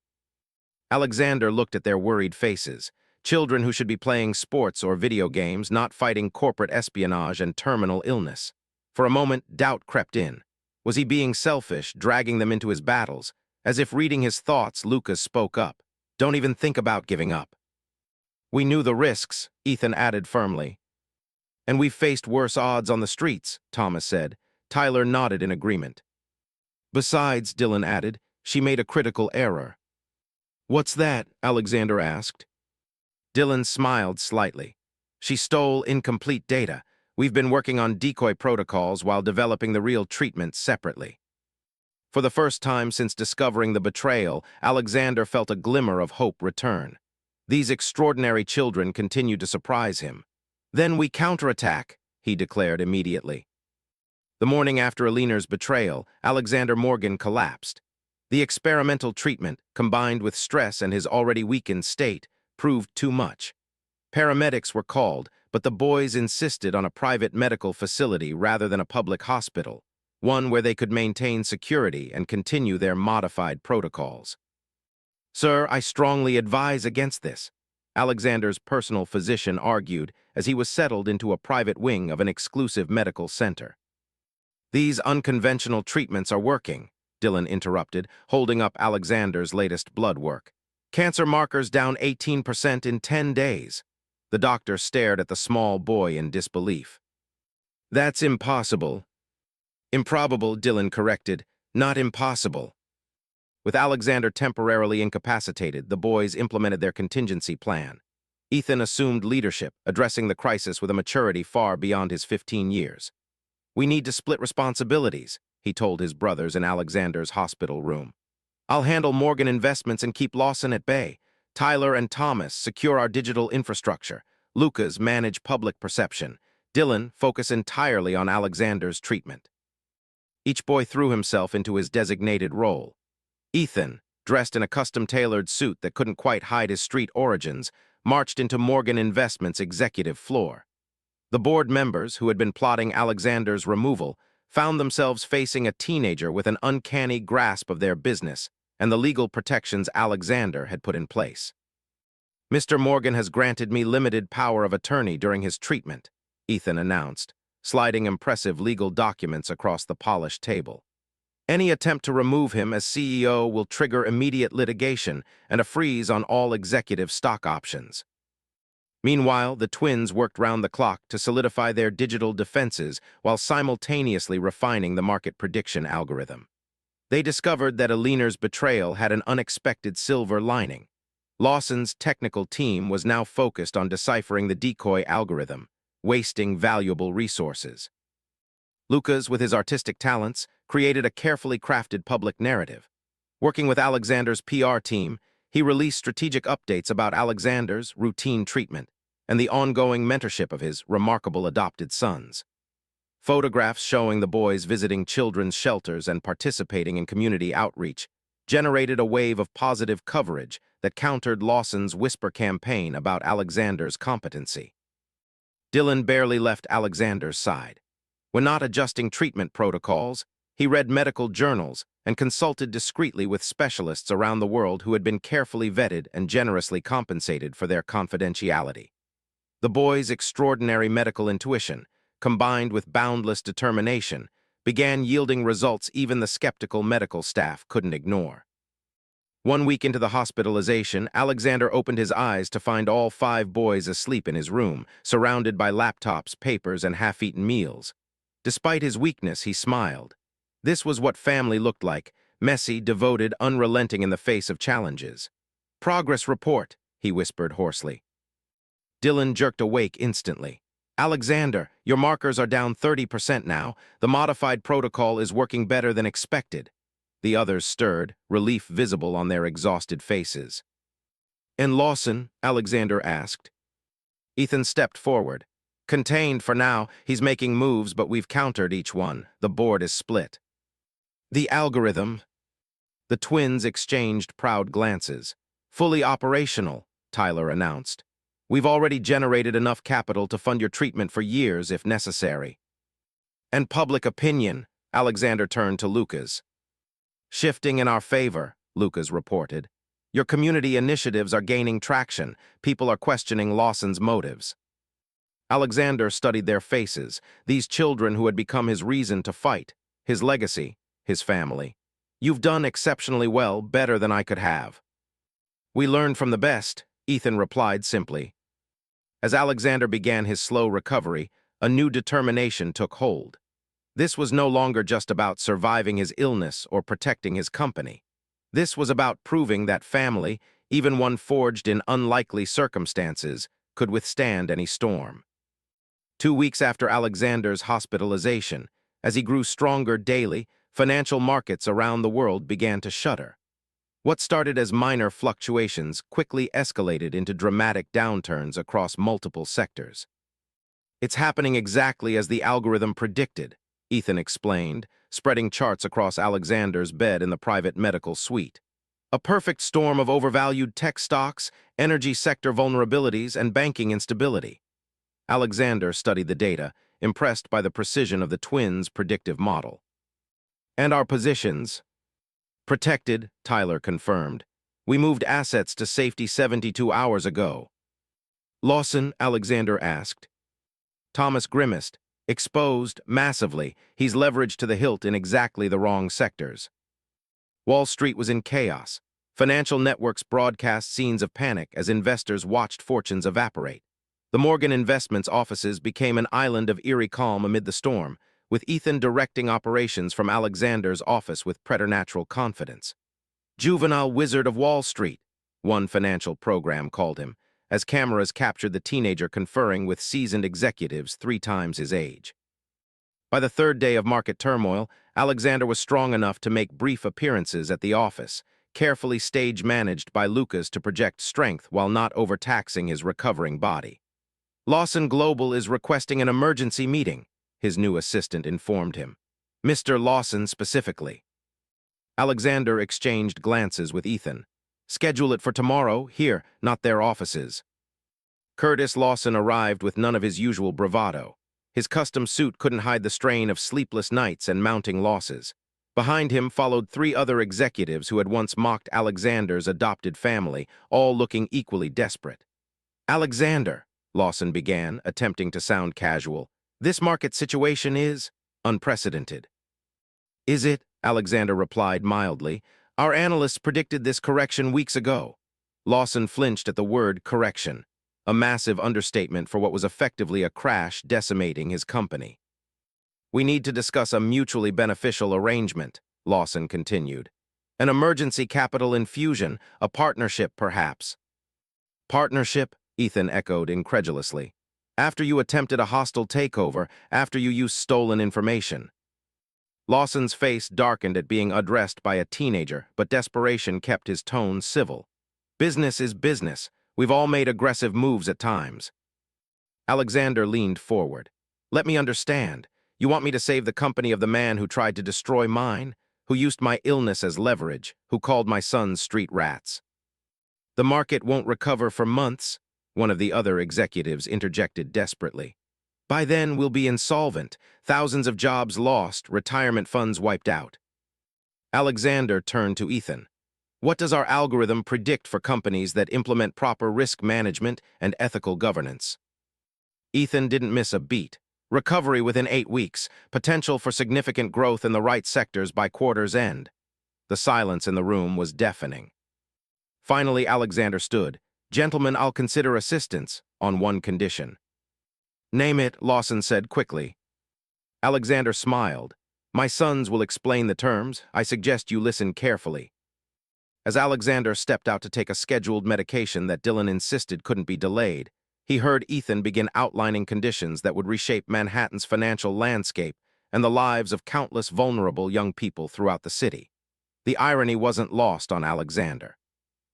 Alexander looked at their worried faces. Children who should be playing sports or video games, not fighting corporate espionage and terminal illness. For a moment, doubt crept in. Was he being selfish, dragging them into his battles? As if reading his thoughts, Lucas spoke up. "Don't even think about giving up." "We knew the risks," Ethan added firmly. "And we've faced worse odds on the streets," Thomas said. Tyler nodded in agreement. Besides, Dylan added, she made a critical error. What's that? Alexander asked. Dylan smiled slightly. She stole incomplete data. We've been working on decoy protocols while developing the real treatment separately. For the first time since discovering the betrayal, Alexander felt a glimmer of hope return. These extraordinary children continued to surprise him. Then we counterattack, he declared immediately. The morning after Aliner's betrayal, Alexander Morgan collapsed. The experimental treatment, combined with stress and his already weakened state, proved too much. Paramedics were called, but the boys insisted on a private medical facility rather than a public hospital, one where they could maintain security and continue their modified protocols. Sir, I strongly advise against this, Alexander's personal physician argued as he was settled into a private wing of an exclusive medical center. These unconventional treatments are working, Dylan interrupted, holding up Alexander's latest blood work. Cancer markers down 18% in 10 days. The doctor stared at the small boy in disbelief. That's impossible. Improbable, Dylan corrected, not impossible. With Alexander temporarily incapacitated, the boys implemented their contingency plan. Ethan assumed leadership, addressing the crisis with a maturity far beyond his 15 years. We need to split responsibilities, he told his brothers in Alexander's hospital room. I'll handle Morgan Investments and keep Lawson at bay. Tyler and Thomas secure our digital infrastructure. Lucas manage public perception. Dylan focus entirely on Alexander's treatment. Each boy threw himself into his designated role. Ethan, dressed in a custom-tailored suit that couldn't quite hide his street origins, marched into Morgan Investments' executive floor. The board members, who had been plotting Alexander's removal, found themselves facing a teenager with an uncanny grasp of their business and the legal protections Alexander had put in place. Mr. Morgan has granted me limited power of attorney during his treatment, Ethan announced, sliding impressive legal documents across the polished table. Any attempt to remove him as CEO will trigger immediate litigation and a freeze on all executive stock options. Meanwhile, the twins worked round the clock to solidify their digital defenses while simultaneously refining the market prediction algorithm. They discovered that Aliner's betrayal had an unexpected silver lining. Lawson's technical team was now focused on deciphering the decoy algorithm, wasting valuable resources. Lucas, with his artistic talents, created a carefully crafted public narrative. Working with Alexander's PR team, he released strategic updates about Alexander's routine treatment and the ongoing mentorship of his remarkable adopted sons. Photographs showing the boys visiting children's shelters and participating in community outreach generated a wave of positive coverage that countered Lawson's whisper campaign about Alexander's competency. Dylan barely left Alexander's side. When not adjusting treatment protocols, he read medical journals and consulted discreetly with specialists around the world who had been carefully vetted and generously compensated for their confidentiality. The boy's extraordinary medical intuition, combined with boundless determination, began yielding results even the skeptical medical staff couldn't ignore. 1 week into the hospitalization, Alexander opened his eyes to find all 5 boys asleep in his room, surrounded by laptops, papers, and half-eaten meals. Despite his weakness, he smiled. This was what family looked like, messy, devoted, unrelenting in the face of challenges. "Progress report," he whispered hoarsely. Dylan jerked awake instantly. "Alexander, your markers are down 30% now. The modified protocol is working better than expected." The others stirred, relief visible on their exhausted faces. "And Lawson?" Alexander asked. Ethan stepped forward. "Contained for now. He's making moves, but we've countered each one. The board is split." "The algorithm?" The twins exchanged proud glances. "Fully operational," Tyler announced. "We've already generated enough capital to fund your treatment for years if necessary." "And public opinion," Alexander turned to Lucas. "Shifting in our favor," Lucas reported. "Your community initiatives are gaining traction. People are questioning Lawson's motives." Alexander studied their faces, these children who had become his reason to fight, his legacy, his family. "You've done exceptionally well, better than I could have." "We learned from the best," Ethan replied simply. As Alexander began his slow recovery, a new determination took hold. This was no longer just about surviving his illness or protecting his company. This was about proving that family, even one forged in unlikely circumstances, could withstand any storm. 2 weeks after Alexander's hospitalization, as he grew stronger daily, financial markets around the world began to shudder. What started as minor fluctuations quickly escalated into dramatic downturns across multiple sectors. "It's happening exactly as the algorithm predicted," Ethan explained, spreading charts across Alexander's bed in the private medical suite. "A perfect storm of overvalued tech stocks, energy sector vulnerabilities, and banking instability." Alexander studied the data, impressed by the precision of the twins' predictive model. "And our positions?" "Protected," Tyler confirmed. "We moved assets to safety 72 hours ago." "Lawson?" Alexander asked. Thomas grimaced. "Exposed, massively. He's leveraged to the hilt in exactly the wrong sectors." Wall Street was in chaos. Financial networks broadcast scenes of panic as investors watched fortunes evaporate. The Morgan Investments offices became an island of eerie calm amid the storm, with Ethan directing operations from Alexander's office with preternatural confidence. "Juvenile Wizard of Wall Street," one financial program called him, as cameras captured the teenager conferring with seasoned executives 3 times his age. By the third day of market turmoil, Alexander was strong enough to make brief appearances at the office, carefully stage-managed by Lucas to project strength while not overtaxing his recovering body. "Lawson Global is requesting an emergency meeting," his new assistant informed him. "Mr. Lawson specifically." Alexander exchanged glances with Ethan. "Schedule it for tomorrow, here, not their offices." Curtis Lawson arrived with none of his usual bravado. His custom suit couldn't hide the strain of sleepless nights and mounting losses. Behind him followed 3 other executives who had once mocked Alexander's adopted family, all looking equally desperate. "Alexander," Lawson began, attempting to sound casual, "this market situation is unprecedented." "Is it?" Alexander replied mildly. "Our analysts predicted this correction weeks ago." Lawson flinched at the word correction, a massive understatement for what was effectively a crash decimating his company. "We need to discuss a mutually beneficial arrangement," Lawson continued. "An emergency capital infusion, a partnership perhaps." "Partnership?" Ethan echoed incredulously. "After you attempted a hostile takeover, after you used stolen information." Lawson's face darkened at being addressed by a teenager, but desperation kept his tone civil. "Business is business. We've all made aggressive moves at times." Alexander leaned forward. "Let me understand. You want me to save the company of the man who tried to destroy mine, who used my illness as leverage, who called my sons street rats?" "The market won't recover for months," one of the other executives interjected desperately. "By then, we'll be insolvent, thousands of jobs lost, retirement funds wiped out." Alexander turned to Ethan. "What does our algorithm predict for companies that implement proper risk management and ethical governance?" Ethan didn't miss a beat. Recovery within 8 weeks, potential for significant growth in the right sectors by quarter's end. The silence in the room was deafening. Finally, Alexander stood. "Gentlemen, I'll consider assistance, on one condition." "Name it," Lawson said quickly. Alexander smiled. "My sons will explain the terms. I suggest you listen carefully." As Alexander stepped out to take a scheduled medication that Dylan insisted couldn't be delayed, he heard Ethan begin outlining conditions that would reshape Manhattan's financial landscape and the lives of countless vulnerable young people throughout the city. The irony wasn't lost on Alexander.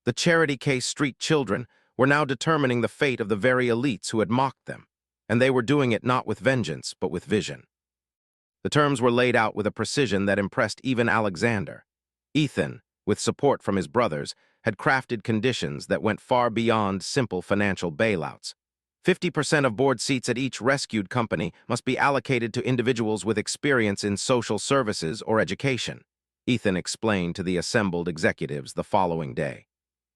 The charity case street children were now determining the fate of the very elites who had mocked them, and they were doing it not with vengeance, but with vision. The terms were laid out with a precision that impressed even Alexander. Ethan, with support from his brothers, had crafted conditions that went far beyond simple financial bailouts. 50% of board seats at each rescued company must be allocated to individuals with experience in social services or education, Ethan explained to the assembled executives the following day.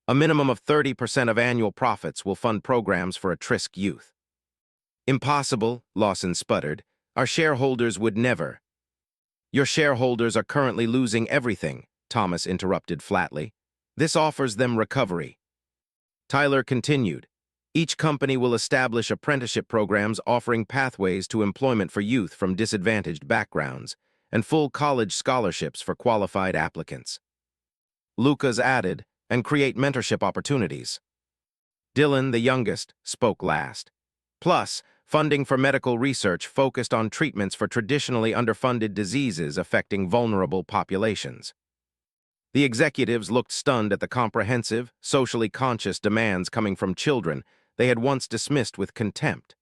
A minimum of 30% of annual profits will fund programs for at-risk youth. "Impossible," Lawson sputtered. "Our shareholders would never." "Your shareholders are currently losing everything," Thomas interrupted flatly. "This offers them recovery." Tyler continued. Each company will establish apprenticeship programs offering pathways to employment for youth from disadvantaged backgrounds, and full college scholarships for qualified applicants. Lucas added, and create mentorship opportunities. Dylan, the youngest, spoke last. Plus, funding for medical research focused on treatments for traditionally underfunded diseases affecting vulnerable populations. The executives looked stunned at the comprehensive, socially conscious demands coming from children they had once dismissed with contempt.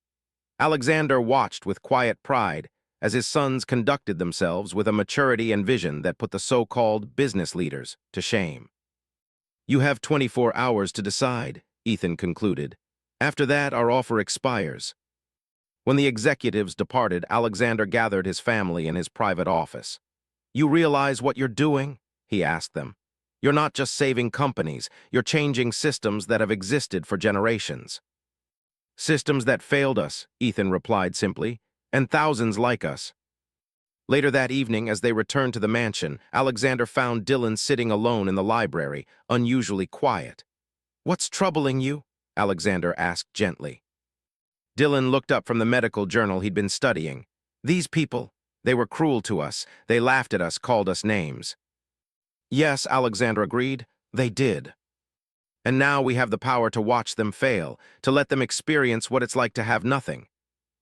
Alexander watched with quiet pride as his sons conducted themselves with a maturity and vision that put the so-called business leaders to shame. "You have 24 hours to decide," Ethan concluded. "After that, our offer expires." When the executives departed, Alexander gathered his family in his private office. "You realize what you're doing?" he asked them. "You're not just saving companies, you're changing systems that have existed for generations." "Systems that failed us," Ethan replied simply, "and thousands like us." Later that evening, as they returned to the mansion, Alexander found Dylan sitting alone in the library, unusually quiet. "What's troubling you?" Alexander asked gently. Dylan looked up from the medical journal he'd been studying. "These people, they were cruel to us. They laughed at us, called us names." "Yes," Alexander agreed, "they did. And now we have the power to watch them fail, to let them experience what it's like to have nothing."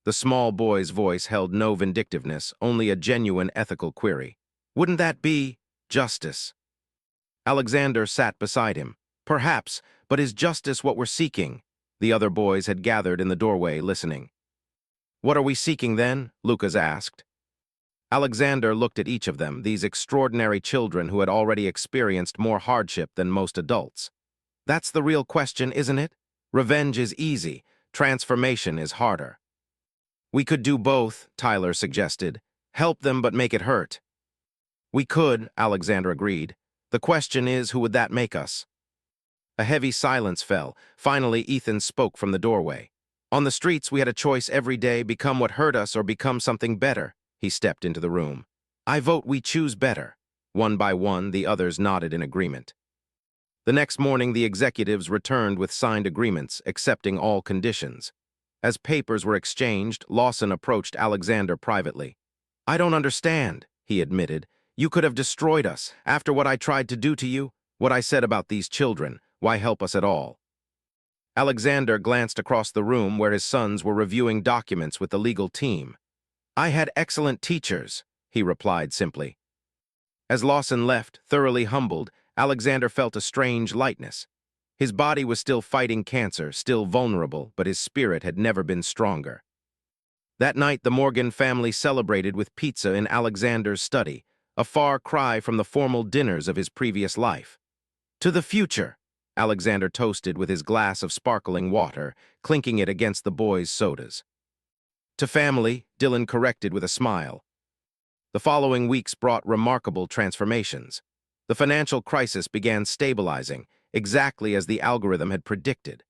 The small boy's voice held no vindictiveness, only a genuine ethical query. "Wouldn't that be justice?" Alexander sat beside him. "Perhaps, but is justice what we're seeking?" The other boys had gathered in the doorway, listening. "What are we seeking, then?" Lucas asked. Alexander looked at each of them, these extraordinary children who had already experienced more hardship than most adults. "That's the real question, isn't it? Revenge is easy. Transformation is harder." "We could do both," Tyler suggested. "Help them but make it hurt." "We could," Alexander agreed. "The question is, who would that make us?" A heavy silence fell. Finally, Ethan spoke from the doorway. "On the streets, we had a choice every day, become what hurt us or become something better." He stepped into the room. "I vote we choose better." One by one, the others nodded in agreement. The next morning, the executives returned with signed agreements, accepting all conditions. As papers were exchanged, Lawson approached Alexander privately. "I don't understand," he admitted. "You could have destroyed us. After what I tried to do to you, what I said about these children, why help us at all?" Alexander glanced across the room where his sons were reviewing documents with the legal team. "I had excellent teachers," he replied simply. As Lawson left, thoroughly humbled, Alexander felt a strange lightness. His body was still fighting cancer, still vulnerable, but his spirit had never been stronger. That night, the Morgan family celebrated with pizza in Alexander's study, a far cry from the formal dinners of his previous life. "To the future," Alexander toasted with his glass of sparkling water, clinking it against the boys' sodas. "To family," Dylan corrected with a smile. The following weeks brought remarkable transformations. The financial crisis began stabilizing, exactly as the algorithm had predicted.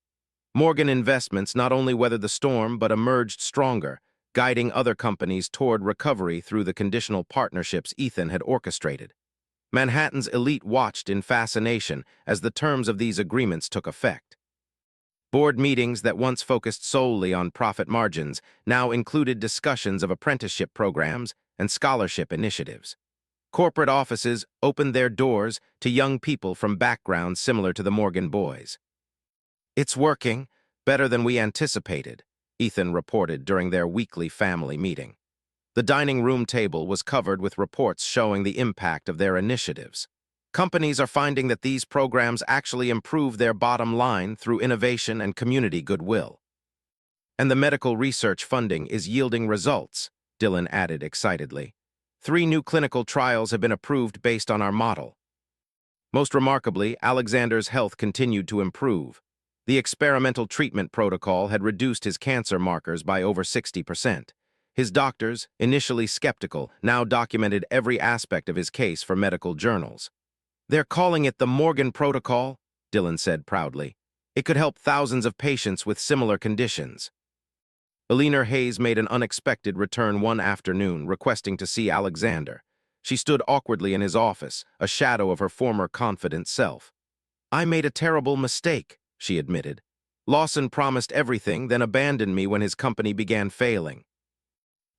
Morgan Investments not only weathered the storm but emerged stronger, guiding other companies toward recovery through the conditional partnerships Ethan had orchestrated. Manhattan's elite watched in fascination as the terms of these agreements took effect. Board meetings that once focused solely on profit margins now included discussions of apprenticeship programs and scholarship initiatives. Corporate offices opened their doors to young people from backgrounds similar to the Morgan boys. "It's working, better than we anticipated," Ethan reported during their weekly family meeting. The dining room table was covered with reports showing the impact of their initiatives. Companies are finding that these programs actually improve their bottom line through innovation and community goodwill. "And the medical research funding is yielding results," Dylan added excitedly. 3 new clinical trials have been approved based on our model." Most remarkably, Alexander's health continued to improve. The experimental treatment protocol had reduced his cancer markers by over 60%. His doctors, initially skeptical, now documented every aspect of his case for medical journals. "They're calling it the Morgan Protocol," Dylan said proudly. "It could help thousands of patients with similar conditions." Eleanor Hayes made an unexpected return one afternoon, requesting to see Alexander. She stood awkwardly in his office, a shadow of her former confident self. "I made a terrible mistake," she admitted. Lawson promised everything, then abandoned me when his company began failing.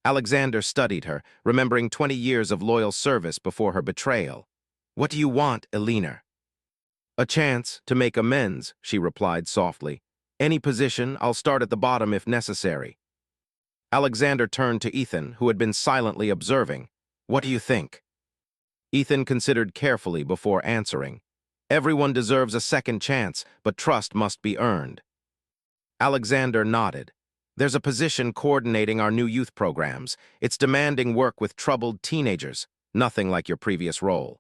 Alexander studied her, remembering 20 years of loyal service before her betrayal. What do you want, Elena? A chance to make amends, she replied softly. Any position, I'll start at the bottom if necessary. Alexander turned to Ethan, who had been silently observing. What do you think? Ethan considered carefully before answering. Everyone deserves a second chance, but trust must be earned. Alexander nodded. There's a position coordinating our new youth programs. It's demanding work with troubled teenagers, nothing like your previous role.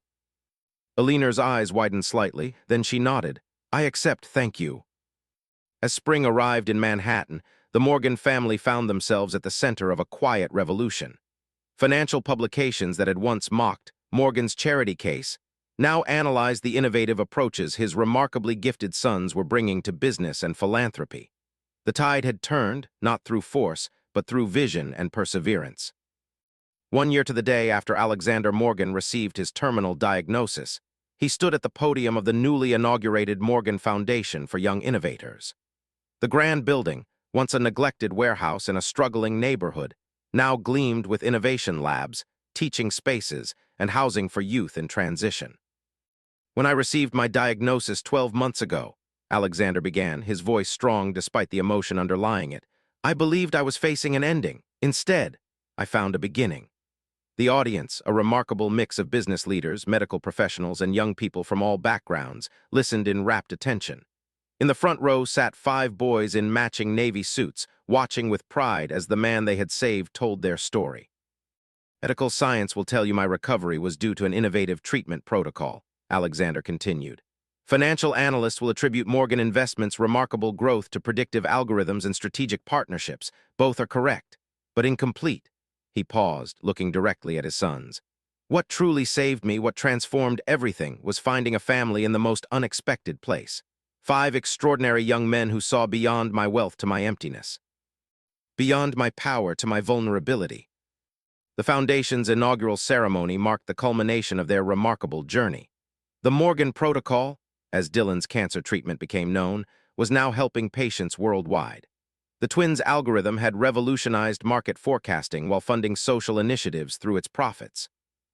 Eleanor's eyes widened slightly, then she nodded. I accept, thank you. As spring arrived in Manhattan, the Morgan family found themselves at the center of a quiet revolution. Financial publications that had once mocked Morgan's charity case now analyzed the innovative approaches his remarkably gifted sons were bringing to business and philanthropy. The tide had turned, not through force, but through vision and perseverance. 1 year to the day after Alexander Morgan received his terminal diagnosis, he stood at the podium of the newly inaugurated Morgan Foundation for Young Innovators. The grand building, once a neglected warehouse in a struggling neighborhood, now gleamed with innovation labs, teaching spaces, and housing for youth in transition. When I received my diagnosis 12 months ago, Alexander began, his voice strong despite the emotion underlying it, I believed I was facing an ending. Instead, I found a beginning. The audience, a remarkable mix of business leaders, medical professionals, and young people from all backgrounds, listened in rapt attention. In the front row sat 5 boys in matching navy suits, watching with pride as the man they had saved told their story. Medical science will tell you my recovery was due to an innovative treatment protocol, Alexander continued. Financial analysts will attribute Morgan Investments' remarkable growth to predictive algorithms and strategic partnerships. Both are correct, but incomplete. He paused, looking directly at his sons. What truly saved me, what transformed everything, was finding a family in the most unexpected place. 5 extraordinary young men who saw beyond my wealth to my emptiness, beyond my power to my vulnerability. The Foundation's inaugural ceremony marked the culmination of their remarkable journey. The Morgan Protocol, as Dylan's cancer treatment became known, was now helping patients worldwide. The twins' algorithm had revolutionized market forecasting while funding social initiatives through its profits.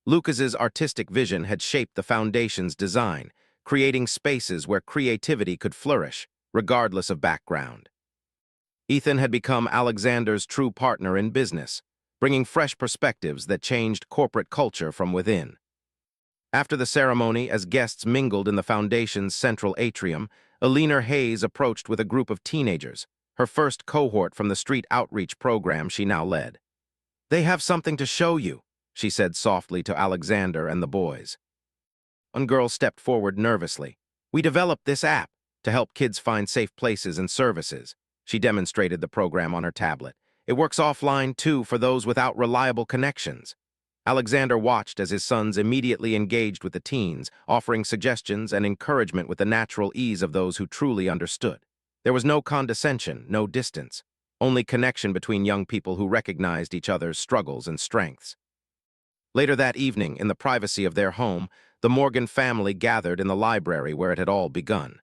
Lucas's artistic vision had shaped the Foundation's design, creating spaces where creativity could flourish, regardless of background. Ethan had become Alexander's true partner in business, bringing fresh perspectives that changed corporate culture from within. After the ceremony, as guests mingled in the Foundation's central atrium, Elena Hayes approached with a group of teenagers, her first cohort from the street outreach program she now led. They have something to show you, she said softly to Alexander and the boys. One girl stepped forward nervously. We developed this app to help kids find safe places and services. She demonstrated the program on her tablet. It works offline, too, for those without reliable connections. Alexander watched as his sons immediately engaged with the teens, offering suggestions and encouragement with the natural ease of those who truly understood. There was no condescension, no distance, only connection between young people who recognized each other's struggles and strengths. Later that evening, in the privacy of their home, the Morgan family gathered in the library where it had all begun.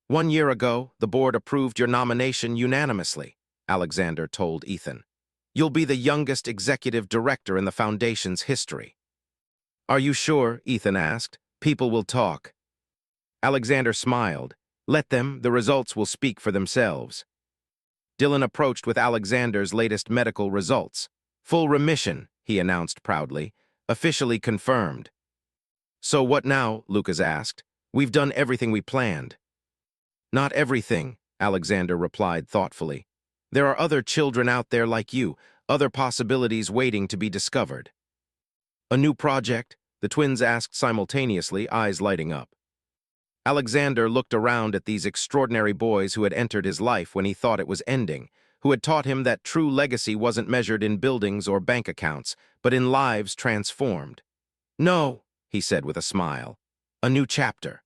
1 year ago, the board approved your nomination unanimously, Alexander told Ethan. You'll be the youngest executive director in the Foundation's history. Are you sure? Ethan asked. People will talk. Alexander smiled. Let them, the results will speak for themselves. Dylan approached with Alexander's latest medical results. Full remission, he announced proudly. Officially confirmed. So what now? Lucas asked. We've done everything we planned. Not everything, Alexander replied thoughtfully. There are other children out there like you, other possibilities waiting to be discovered. A new project? The twins asked simultaneously, eyes lighting up. Alexander looked around at these extraordinary boys who had entered his life when he thought it was ending, who had taught him that true legacy wasn't measured in buildings or bank accounts, but in lives transformed. No, he said with a smile. A new chapter.